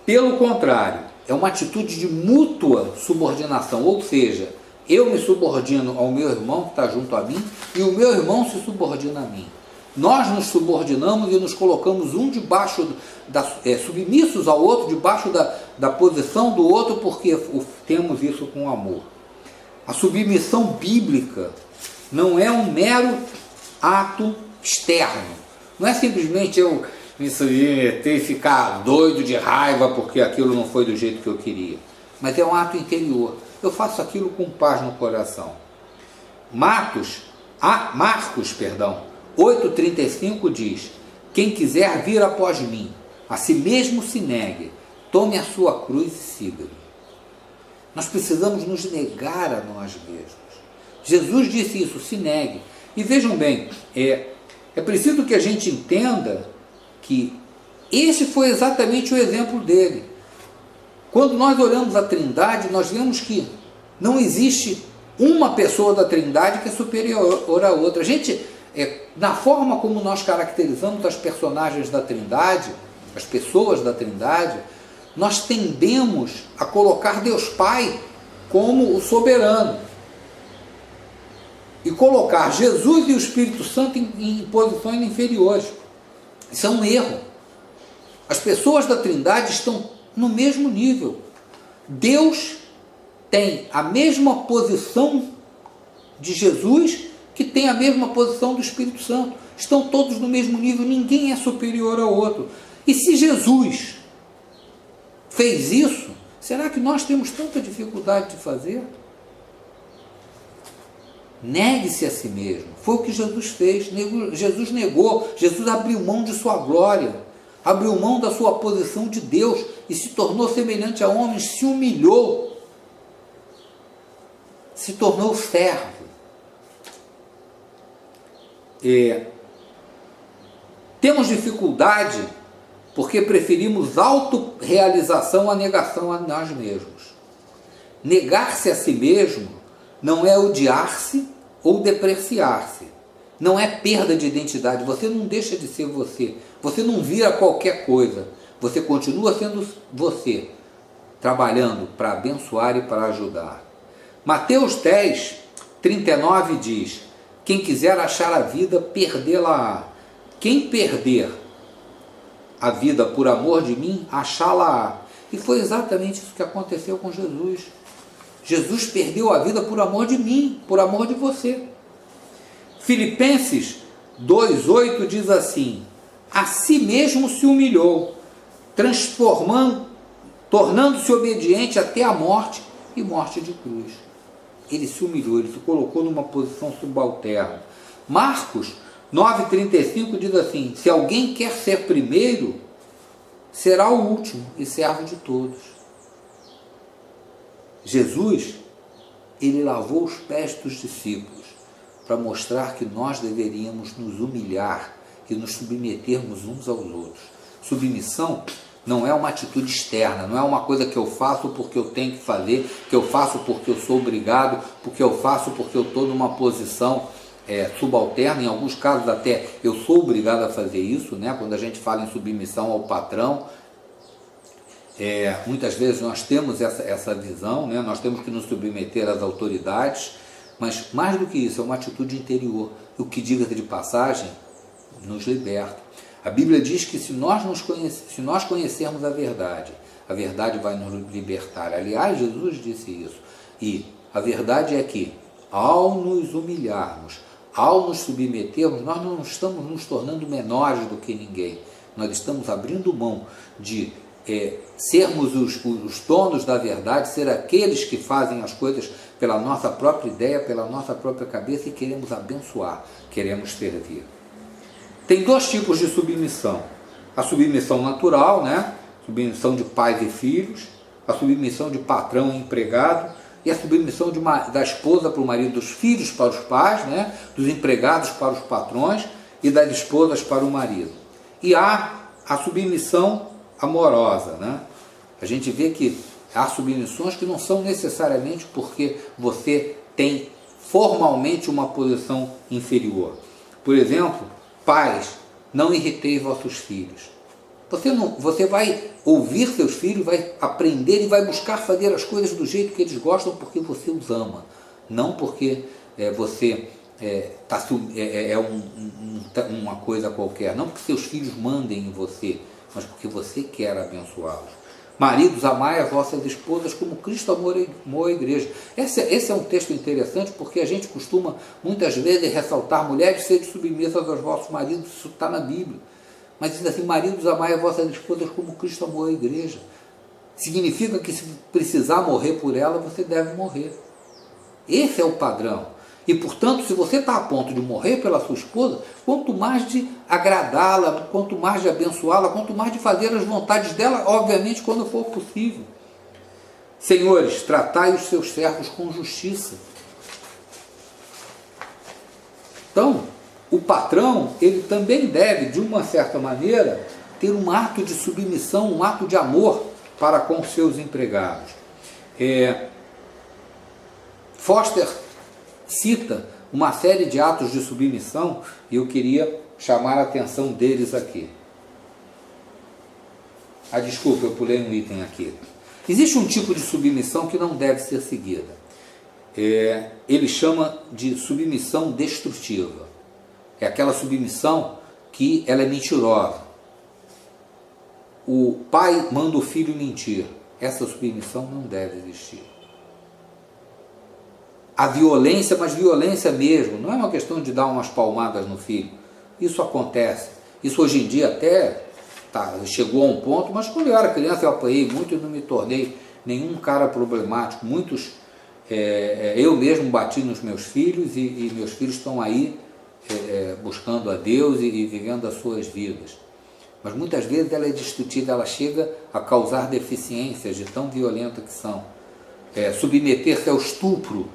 Pelo contrário, é uma atitude de mútua subordinação, ou seja, eu me subordino ao meu irmão que está junto a mim e o meu irmão se subordina a mim. Nós nos subordinamos e nos colocamos um debaixo, submissos ao outro, debaixo da posição do outro, porque temos isso com amor. A submissão bíblica não é um mero ato externo. Não é simplesmente eu me submeter e ficar doido de raiva porque aquilo não foi do jeito que eu queria. Mas é um ato interior. Eu faço aquilo com paz no coração. Marcos 8,35 diz: quem quiser vir após mim, a si mesmo se negue, tome a sua cruz e siga-me. Nós precisamos nos negar a nós mesmos. Jesus disse isso, se negue. E vejam bem, é preciso que a gente entenda que esse foi exatamente o exemplo dele. Quando nós olhamos a Trindade, nós vemos que não existe uma pessoa da Trindade que é superior a outra. A gente, na forma como nós caracterizamos as personagens da Trindade, as pessoas da Trindade, nós tendemos a colocar Deus Pai como o soberano e colocar Jesus e o Espírito Santo em posições inferiores. Isso é um erro. As pessoas da Trindade estão no mesmo nível. Deus tem a mesma posição de Jesus que tem a mesma posição do Espírito Santo. Estão todos no mesmo nível, ninguém é superior ao outro. E se Jesus fez isso, será que nós temos tanta dificuldade de fazer? Negue-se a si mesmo. Foi o que Jesus fez. Jesus negou. Jesus abriu mão de sua glória, abriu mão da sua posição de Deus e se tornou semelhante a homens, se humilhou, se tornou servo. Temos dificuldade porque preferimos autorrealização à negação a nós mesmos. Negar-se a si mesmo não é odiar-se ou depreciar-se. Não é perda de identidade. Você não deixa de ser você. Você não vira qualquer coisa. Você continua sendo você, trabalhando para abençoar e para ajudar. Mateus 10:39 diz: quem quiser achar a vida, perdê-la-á. Quem perder a vida por amor de mim, achá-la-á. E foi exatamente isso que aconteceu com Jesus. Jesus perdeu a vida por amor de mim, por amor de você. Filipenses 2,8 diz assim: a si mesmo se humilhou, tornando-se obediente até a morte e morte de cruz. Ele se humilhou, ele se colocou numa posição subalterna. Marcos 9,35 diz assim: se alguém quer ser primeiro, será o último e servo de todos. Jesus, ele lavou os pés dos discípulos para mostrar que nós deveríamos nos humilhar e nos submetermos uns aos outros. Submissão não é uma atitude externa, não é uma coisa que eu faço porque eu tenho que fazer, que eu faço porque eu sou obrigado, porque eu faço porque eu estou numa posição subalterna. Em alguns casos até eu sou obrigado a fazer isso, né? Quando a gente fala em submissão ao patrão, muitas vezes nós temos essa visão, né? Nós temos que nos submeter às autoridades, mas mais do que isso, é uma atitude interior, o que, diga-se de passagem, nos liberta. A Bíblia diz que se nós conhecermos a verdade vai nos libertar. Aliás, Jesus disse isso. E a verdade é que, ao nos humilharmos, ao nos submetermos, nós não estamos nos tornando menores do que ninguém. Nós estamos abrindo mão de sermos os donos da verdade, ser aqueles que fazem as coisas pela nossa própria ideia, pela nossa própria cabeça, e queremos abençoar, queremos servir. Tem dois tipos de submissão. A submissão natural, né? Submissão de pais e filhos, a submissão de patrão e empregado, e a submissão da esposa para o marido, dos filhos para os pais, né? Dos empregados para os patrões e das esposas para o marido. E há a submissão amorosa, né? A gente vê que há submissões que não são necessariamente porque você tem formalmente uma posição inferior. Por exemplo, pais, não irriteis vossos filhos. Você vai ouvir seus filhos, vai aprender e vai buscar fazer as coisas do jeito que eles gostam porque você os ama, não porque você uma coisa qualquer, não porque seus filhos mandem em você, mas porque você quer abençoá-los. Maridos, amai as vossas esposas como Cristo amou a igreja. Esse é um texto interessante porque a gente costuma muitas vezes ressaltar: mulheres, sede submissas aos vossos maridos. Isso está na Bíblia. Mas diz assim: maridos, amai as vossas esposas como Cristo amou a igreja. Significa que se precisar morrer por ela, você deve morrer. Esse é o padrão. E, portanto, se você está a ponto de morrer pela sua esposa, quanto mais de agradá-la, quanto mais de abençoá-la, quanto mais de fazer as vontades dela, obviamente, quando for possível. Senhores, tratai os seus servos com justiça. Então, o patrão, ele também deve, de uma certa maneira, ter um ato de submissão, um ato de amor para com seus empregados. Foster cita uma série de atos de submissão e eu queria chamar a atenção deles aqui. Desculpa, eu pulei um item aqui. Existe um tipo de submissão que não deve ser seguida. Ele chama de submissão destrutiva. É aquela submissão que ela é mentirosa. O pai manda o filho mentir. Essa submissão não deve existir. A violência, mas violência mesmo, não é uma questão de dar umas palmadas no filho. Isso acontece. Isso hoje em dia até chegou a um ponto, mas quando eu era criança eu apanhei muito e não me tornei nenhum cara problemático. Eu mesmo bati nos meus filhos e meus filhos estão aí buscando a Deus e vivendo as suas vidas. Mas muitas vezes ela é destrutiva, ela chega a causar deficiências de tão violenta que são. Submeter-se ao estupro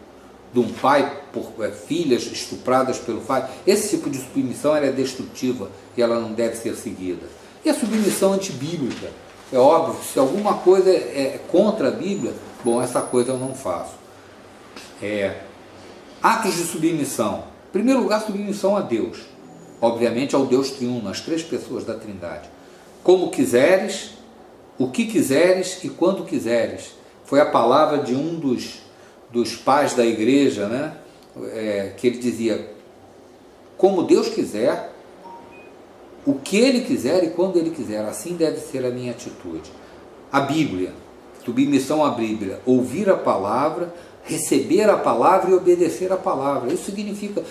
de um pai por filhas estupradas pelo pai, esse tipo de submissão ela é destrutiva e ela não deve ser seguida. E a submissão antibíblica, é óbvio, se alguma coisa é contra a Bíblia, bom, essa coisa eu não faço. Atos de submissão. Em primeiro lugar, submissão a Deus, obviamente ao Deus triuno, às três pessoas da Trindade. Como quiseres, o que quiseres e quando quiseres. Foi a palavra de um dos pais da igreja, né? Que ele dizia: como Deus quiser, o que Ele quiser e quando Ele quiser, assim deve ser a minha atitude. A Bíblia, submissão à Bíblia, ouvir a palavra, receber a palavra e obedecer a palavra. Isso significa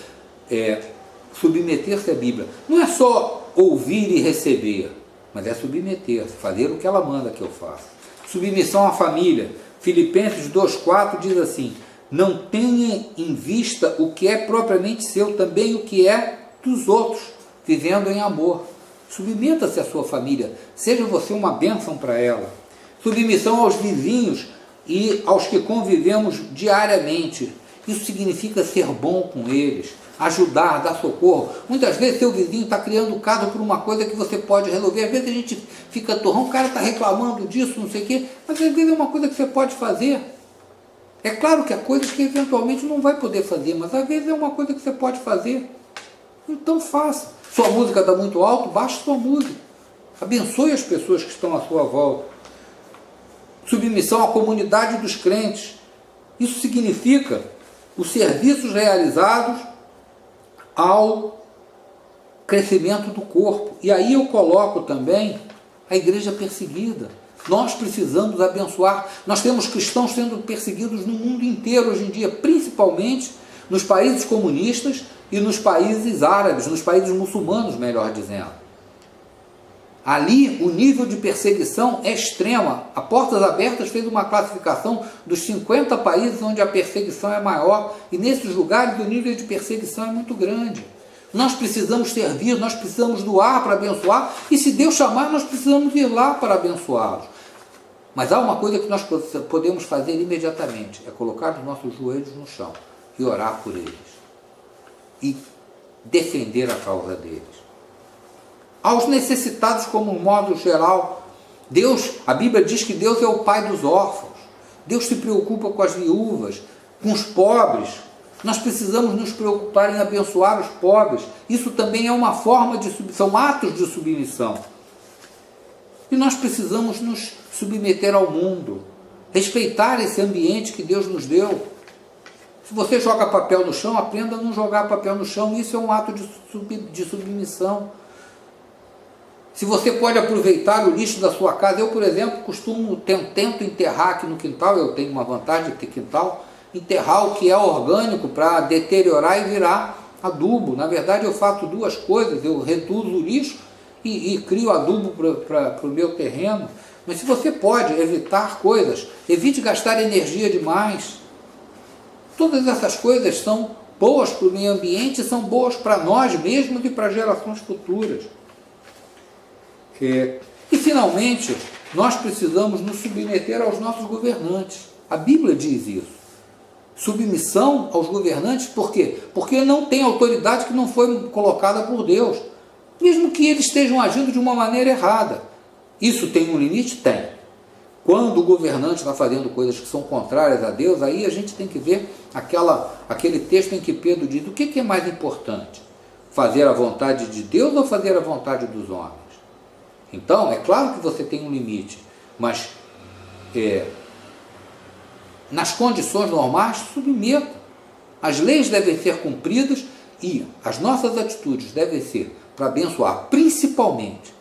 submeter-se à Bíblia. Não é só ouvir e receber, mas é submeter-se, fazer o que ela manda que eu faça. Submissão à família. Filipenses 2,4 diz assim: não tenha em vista o que é propriamente seu, também o que é dos outros, vivendo em amor. Submeta-se à sua família, seja você uma bênção para ela. Submissão aos vizinhos e aos que convivemos diariamente. Isso significa ser bom com eles, ajudar, dar socorro. Muitas vezes seu vizinho está criando caso por uma coisa que você pode resolver. Às vezes a gente fica torrão, o cara está reclamando disso, não sei o quê, mas às vezes é uma coisa que você pode fazer. É claro que há coisas que eventualmente não vai poder fazer, mas às vezes é uma coisa que você pode fazer. Então faça. Sua música está muito alto, baixe sua música. Abençoe as pessoas que estão à sua volta. Submissão à comunidade dos crentes. Isso significa os serviços realizados ao crescimento do corpo. E aí eu coloco também a igreja perseguida. Nós precisamos abençoar. Nós temos cristãos sendo perseguidos no mundo inteiro hoje em dia, principalmente nos países comunistas e nos países árabes, nos países muçulmanos, melhor dizendo. Ali o nível de perseguição é extrema. A Portas Abertas fez uma classificação dos 50 países onde a perseguição é maior, e nesses lugares o nível de perseguição é muito grande. Nós precisamos servir, nós precisamos doar para abençoar, e se Deus chamar, nós precisamos ir lá para abençoá-los. Mas há uma coisa que nós podemos fazer imediatamente, é colocar os nossos joelhos no chão e orar por eles. E defender a causa deles. Aos necessitados como um modo geral, a Bíblia diz que Deus é o pai dos órfãos. Deus se preocupa com as viúvas, com os pobres. Nós precisamos nos preocupar em abençoar os pobres. Isso também é uma forma de submissão, são atos de submissão. E nós precisamos nos submeter ao mundo, respeitar esse ambiente que Deus nos deu. Se você joga papel no chão, aprenda a não jogar papel no chão. Isso é um ato de submissão. Se você pode aproveitar o lixo da sua casa, eu, por exemplo, tento enterrar aqui no quintal, eu tenho uma vantagem de ter quintal, enterrar o que é orgânico para deteriorar e virar adubo. Na verdade, eu faço duas coisas, eu reduzo o lixo e crio adubo para o meu terreno. Mas se você pode evitar coisas, evite gastar energia demais. Todas essas coisas são boas para o meio ambiente, são boas para nós mesmos e para gerações futuras. E finalmente, nós precisamos nos submeter aos nossos governantes. A Bíblia diz isso. Submissão aos governantes, por quê? Porque não tem autoridade que não foi colocada por Deus, mesmo que eles estejam agindo de uma maneira errada. Isso tem um limite? Tem. Quando o governante está fazendo coisas que são contrárias a Deus, aí a gente tem que ver aquele texto em que Pedro diz: o que é mais importante? Fazer a vontade de Deus ou fazer a vontade dos homens? Então, é claro que você tem um limite, mas nas condições normais, submeta. As leis devem ser cumpridas e as nossas atitudes devem ser para abençoar, principalmente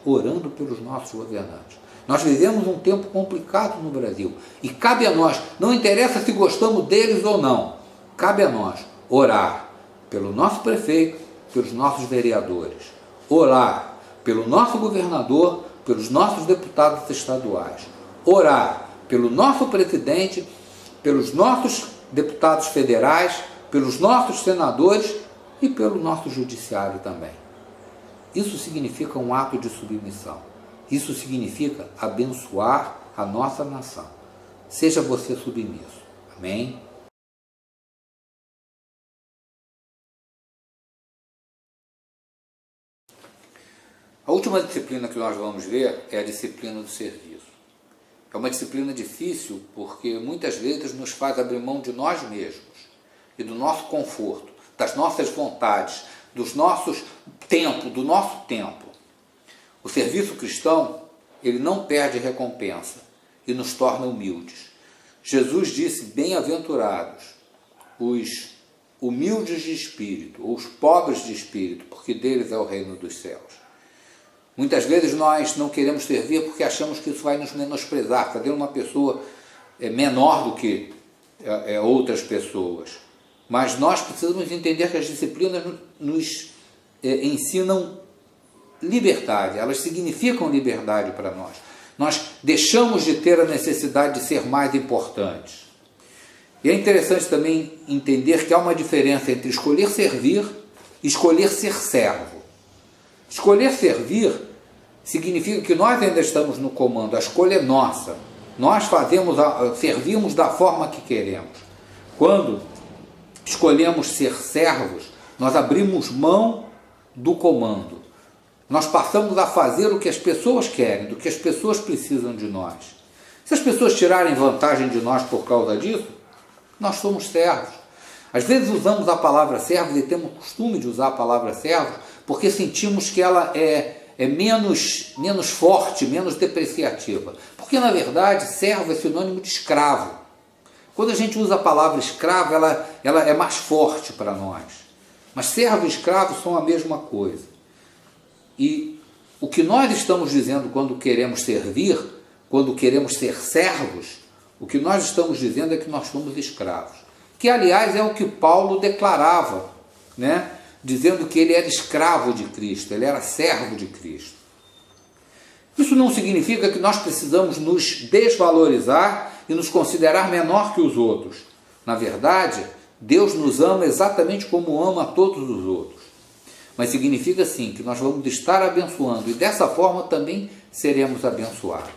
orando pelos nossos governantes. Nós vivemos um tempo complicado no Brasil e cabe a nós, não interessa se gostamos deles ou não, cabe a nós orar pelo nosso prefeito, pelos nossos vereadores, orar pelo nosso governador, pelos nossos deputados estaduais, orar pelo nosso presidente, pelos nossos deputados federais, pelos nossos senadores e pelo nosso judiciário também. Isso significa um ato de submissão. Isso significa abençoar a nossa nação. Seja você submisso. Amém? A última disciplina que nós vamos ver é a disciplina do serviço. É uma disciplina difícil porque muitas vezes nos faz abrir mão de nós mesmos e do nosso conforto, das nossas vontades, do nosso tempo. O serviço cristão, ele não perde recompensa e nos torna humildes. Jesus disse: bem-aventurados os humildes de espírito, ou os pobres de espírito, porque deles é o reino dos céus. Muitas vezes nós não queremos servir porque achamos que isso vai nos menosprezar, fazer uma pessoa menor do que outras pessoas. Mas nós precisamos entender que as disciplinas nos ensinam liberdade, elas significam liberdade para nós. Nós deixamos de ter a necessidade de ser mais importantes. E é interessante também entender que há uma diferença entre escolher servir e escolher ser servo. Escolher servir significa que nós ainda estamos no comando, a escolha é nossa. Nós servimos da forma que queremos. Quando escolhemos ser servos, nós abrimos mão do comando. Nós passamos a fazer o que as pessoas querem, do que as pessoas precisam de nós. Se as pessoas tirarem vantagem de nós por causa disso, nós somos servos. Às vezes usamos a palavra servos e temos o costume de usar a palavra servos porque sentimos que ela é menos forte, menos depreciativa. Porque, na verdade, servo é sinônimo de escravo. Quando a gente usa a palavra escravo, ela é mais forte para nós. Mas servo e escravo são a mesma coisa. E o que nós estamos dizendo quando queremos servir, quando queremos ser servos, o que nós estamos dizendo é que nós somos escravos. Que, aliás, é o que Paulo declarava, né? dizendo que ele era escravo de Cristo, ele era servo de Cristo. Isso não significa que nós precisamos nos desvalorizar e nos considerar menor que os outros. Na verdade, Deus nos ama exatamente como ama a todos os outros. Mas significa sim que nós vamos estar abençoando e dessa forma também seremos abençoados.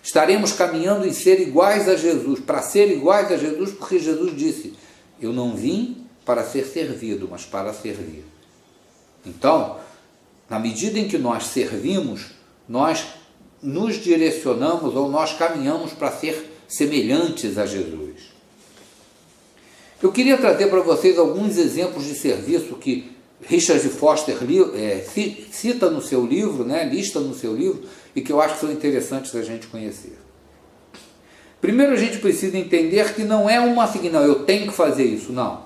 Estaremos caminhando em ser iguais a Jesus, para ser iguais a Jesus, porque Jesus disse: eu não vim para ser servido, mas para servir. Então, na medida em que nós servimos, nós nos direcionamos ou nós caminhamos para ser semelhantes a Jesus. Eu queria trazer para vocês alguns exemplos de serviço que Richard Foster cita no seu livro, lista no seu livro, e que eu acho que são interessantes da gente conhecer. Primeiro, a gente precisa entender que não é uma assim, não, eu tenho que fazer isso, não.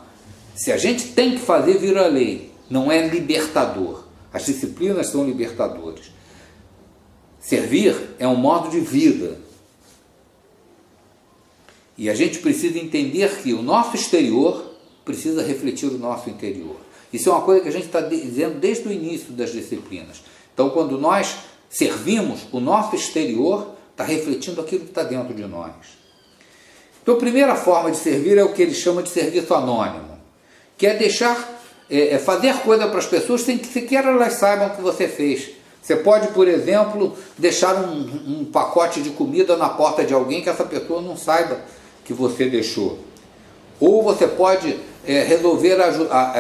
Se a gente tem que fazer, vira lei, não é libertador. As disciplinas são libertadores. Servir é um modo de vida. E a gente precisa entender que o nosso exterior precisa refletir o nosso interior. Isso é uma coisa que a gente está dizendo desde o início das disciplinas. Então, quando nós servimos, o nosso exterior está refletindo aquilo que está dentro de nós. Então, a primeira forma de servir é o que ele chama de serviço anônimo, que é fazer coisa para as pessoas sem que sequer elas saibam que você fez. Você pode, por exemplo, deixar um pacote de comida na porta de alguém que essa pessoa não saiba que você deixou. Ou você pode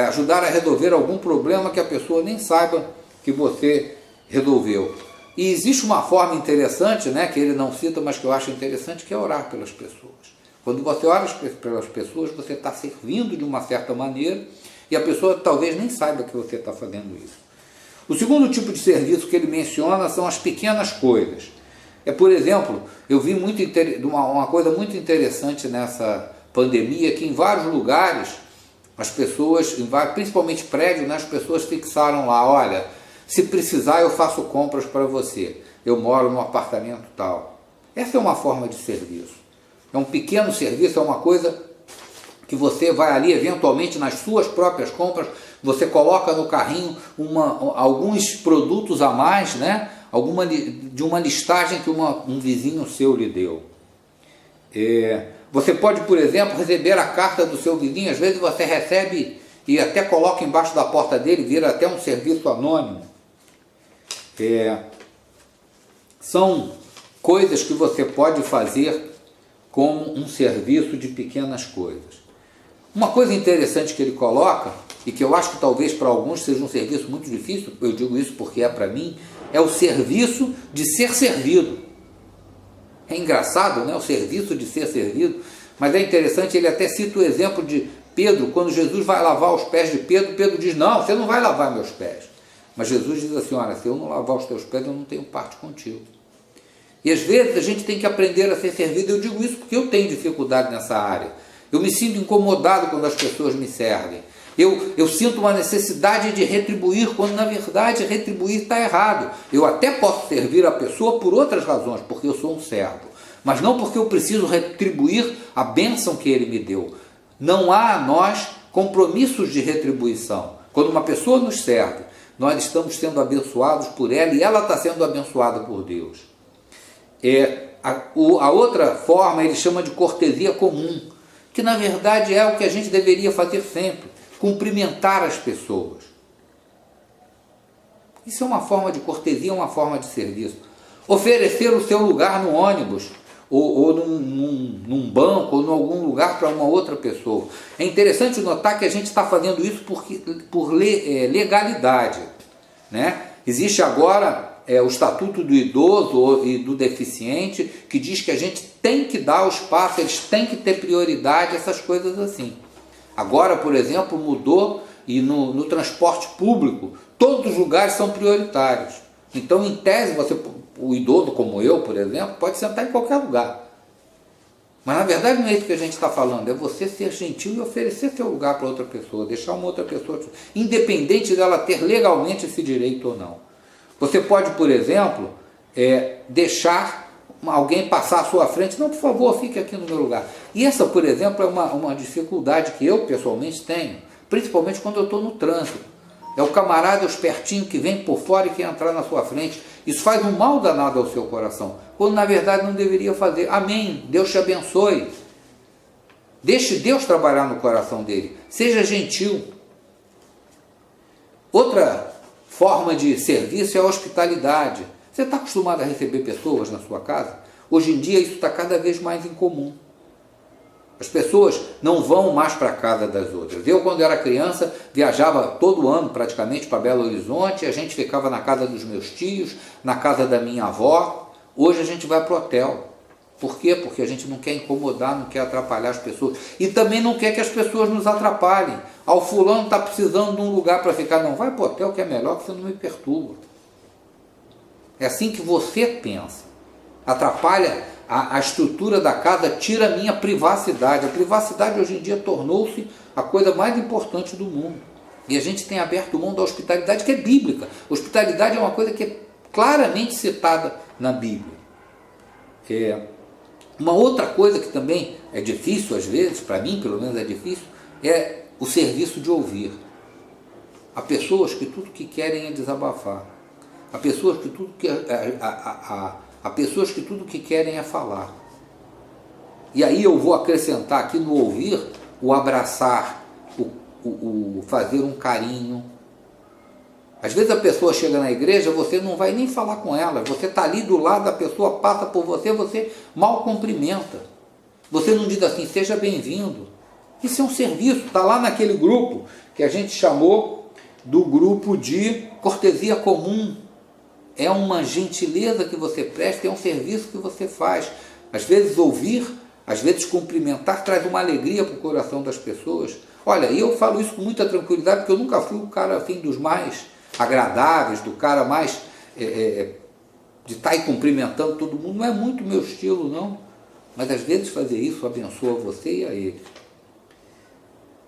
ajudar a resolver algum problema que a pessoa nem saiba que você resolveu. E existe uma forma interessante, que ele não cita, mas que eu acho interessante, que é orar pelas pessoas. Quando você ora pelas pessoas, você está servindo de uma certa maneira e a pessoa talvez nem saiba que você está fazendo isso. O segundo tipo de serviço que ele menciona são as pequenas coisas. Por exemplo, eu vi uma coisa muito interessante nessa pandemia, que em vários lugares, as pessoas, principalmente prédios, as pessoas fixaram lá: olha, se precisar eu faço compras para você, eu moro num apartamento tal. Essa é uma forma de serviço. É um pequeno serviço, é uma coisa que você vai ali eventualmente nas suas próprias compras, você coloca no carrinho alguns produtos a mais, de uma listagem que um vizinho seu lhe deu. Você pode, por exemplo, receber a carta do seu vizinho, às vezes você recebe e até coloca embaixo da porta dele, vira até um serviço anônimo. São coisas que você pode fazer como um serviço de pequenas coisas. Uma coisa interessante que ele coloca, e que eu acho que talvez para alguns seja um serviço muito difícil, eu digo isso porque é para mim, é o serviço de ser servido. É engraçado, o serviço de ser servido, mas é interessante, ele até cita o exemplo de Pedro, quando Jesus vai lavar os pés de Pedro, Pedro diz: não, você não vai lavar meus pés. Mas Jesus diz assim: olha, se eu não lavar os teus pés, eu não tenho parte contigo. E às vezes a gente tem que aprender a ser servido. Eu digo isso porque eu tenho dificuldade nessa área. Eu me sinto incomodado quando as pessoas me servem. Eu sinto uma necessidade de retribuir, quando na verdade retribuir está errado. Eu até posso servir a pessoa por outras razões, porque eu sou um servo, mas não porque eu preciso retribuir a bênção que ele me deu. Não há a nós compromissos de retribuição. Quando uma pessoa nos serve, nós estamos sendo abençoados por ela e ela está sendo abençoada por Deus. A outra forma ele chama de cortesia comum, que na verdade é o que a gente deveria fazer sempre: cumprimentar as pessoas. Isso é uma forma de cortesia, uma forma de serviço. Oferecer o seu lugar no ônibus, ou num banco, ou em algum lugar para uma outra pessoa. É interessante notar que a gente está fazendo isso por legalidade. Existe agora o Estatuto do Idoso e do Deficiente, que diz que a gente tem que dar o espaço, eles têm que ter prioridade, essas coisas assim. Agora, por exemplo, mudou e no transporte público, todos os lugares são prioritários. Então, em tese, o idoso como eu, por exemplo, pode sentar em qualquer lugar. Mas, na verdade, não é isso que a gente está falando. É você ser gentil e oferecer seu lugar para outra pessoa, deixar uma outra pessoa, independente dela ter legalmente esse direito ou não. Você pode, por exemplo, deixar alguém passar à sua frente: não, por favor, fique aqui no meu lugar. E essa, por exemplo, é uma dificuldade que eu pessoalmente tenho, principalmente quando eu estou no trânsito. É o camarada, o espertinho que vem por fora e quer entrar na sua frente. Isso faz um mal danado ao seu coração, quando na verdade não deveria fazer. Amém. Deus te abençoe. Deixe Deus trabalhar no coração dele. Seja gentil. Outra forma de serviço é a hospitalidade. Você está acostumado a receber pessoas na sua casa? Hoje em dia isso está cada vez mais incomum. As pessoas não vão mais para a casa das outras. Eu, quando era criança, viajava todo ano praticamente para Belo Horizonte, a gente ficava na casa dos meus tios, na casa da minha avó. Hoje a gente vai para o hotel. Por quê? Porque a gente não quer incomodar, não quer atrapalhar as pessoas. E também não quer que as pessoas nos atrapalhem. O fulano está precisando de um lugar para ficar. Não, vai para o hotel que é melhor, que você não me perturba. É assim que você pensa. Atrapalha a estrutura da casa, tira a minha privacidade. A privacidade hoje em dia tornou-se a coisa mais importante do mundo. E a gente tem aberto mão da hospitalidade, que é bíblica. Hospitalidade é uma coisa que é claramente citada na Bíblia. Uma outra coisa que também é difícil às vezes, para mim pelo menos é difícil, é o serviço de ouvir. Há pessoas que tudo que querem é desabafar. Há pessoas que tudo que há pessoas que tudo que querem é falar. E aí eu vou acrescentar aqui no ouvir o abraçar, o fazer um carinho. Às vezes a pessoa chega na igreja, você não vai nem falar com ela, você está ali do lado, a pessoa passa por você, você mal cumprimenta. Você não diz assim, seja bem-vindo. Isso é um serviço, está lá naquele grupo que a gente chamou do grupo de cortesia comum. É uma gentileza que você presta, é um serviço que você faz. Às vezes ouvir, às vezes cumprimentar, traz uma alegria para o coração das pessoas. Olha, e eu falo isso com muita tranquilidade, porque eu nunca fui o cara assim dos mais agradáveis, do cara mais de estar aí cumprimentando todo mundo. Não é muito meu estilo, não. Mas às vezes fazer isso abençoa você e a ele.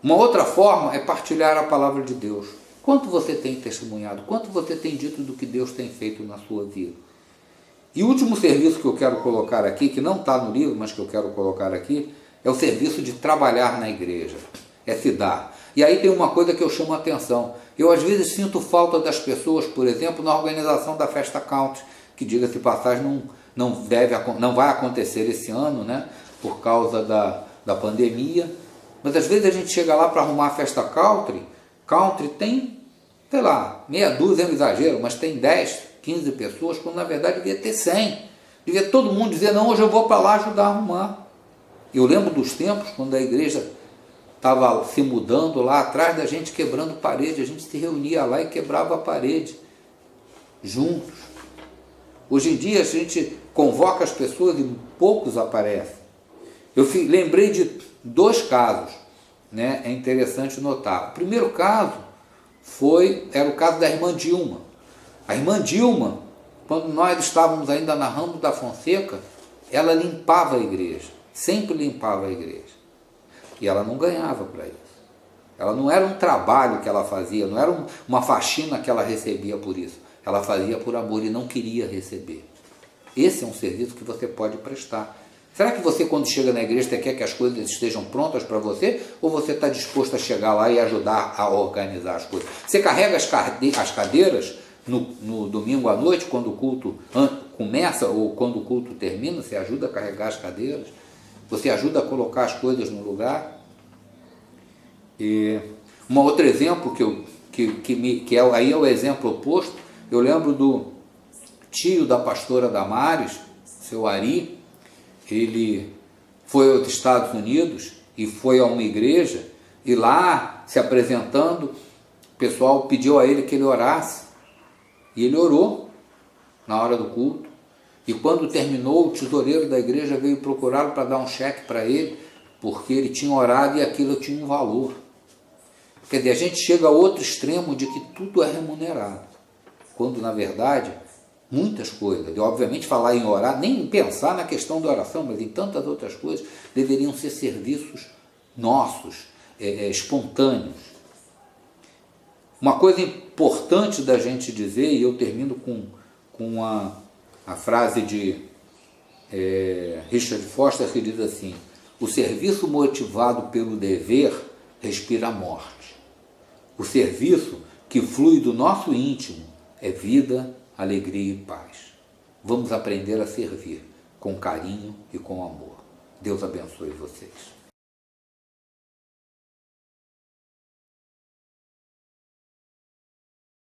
Uma outra forma é partilhar a palavra de Deus. Quanto você tem testemunhado? Quanto você tem dito do que Deus tem feito na sua vida? E o último serviço que eu quero colocar aqui, que não está no livro, mas que eu quero colocar aqui, é o serviço de trabalhar na igreja. É se dar. E aí tem uma coisa que eu chamo a atenção. Eu às vezes sinto falta das pessoas, por exemplo, na organização da Festa Country, que diga-se de passagem, não vai acontecer esse ano, né, por causa da pandemia. Mas às vezes a gente chega lá para arrumar a Festa Country tem, sei lá, meia dúzia, é um exagero, mas tem 10, 15 pessoas, quando na verdade devia ter 100. Devia todo mundo dizer, não, hoje eu vou para lá ajudar a arrumar. Eu lembro dos tempos, quando a igreja estava se mudando lá atrás da gente quebrando parede, a gente se reunia lá e quebrava a parede, juntos. Hoje em dia a gente convoca as pessoas e poucos aparecem. Eu lembrei de 2 casos, né? É interessante notar. O primeiro caso era o caso da irmã Dilma. A irmã Dilma, quando nós estávamos ainda na Ramos da Fonseca, ela limpava a igreja, sempre limpava a igreja. E ela não ganhava para isso. Ela não era um trabalho que ela fazia, não era uma faxina que ela recebia por isso. Ela fazia por amor e não queria receber. Esse é um serviço que você pode prestar. Será que você, quando chega na igreja, você quer que as coisas estejam prontas para você? Ou você está disposto a chegar lá e ajudar a organizar as coisas? Você carrega as cadeiras no domingo à noite, quando o culto começa ou quando o culto termina? Você ajuda a carregar as cadeiras? Você ajuda a colocar as coisas no lugar? E um outro exemplo aí é o exemplo oposto. Eu lembro do tio da pastora Damares, seu Ari. Ele foi aos Estados Unidos e foi a uma igreja, e lá, se apresentando, o pessoal pediu a ele que ele orasse. E ele orou na hora do culto. E quando terminou, o tesoureiro da igreja veio procurá-lo para dar um cheque para ele, porque ele tinha orado e aquilo tinha um valor. Quer dizer, a gente chega a outro extremo de que tudo é remunerado, quando na verdade muitas coisas, obviamente falar em orar, nem pensar na questão da oração, mas em tantas outras coisas, deveriam ser serviços nossos, espontâneos. Uma coisa importante da gente dizer, e eu termino com a frase de Richard Foster, que diz assim: o serviço motivado pelo dever respira a morte. O serviço que flui do nosso íntimo é vida, alegria e paz. Vamos aprender a servir com carinho e com amor. Deus abençoe vocês.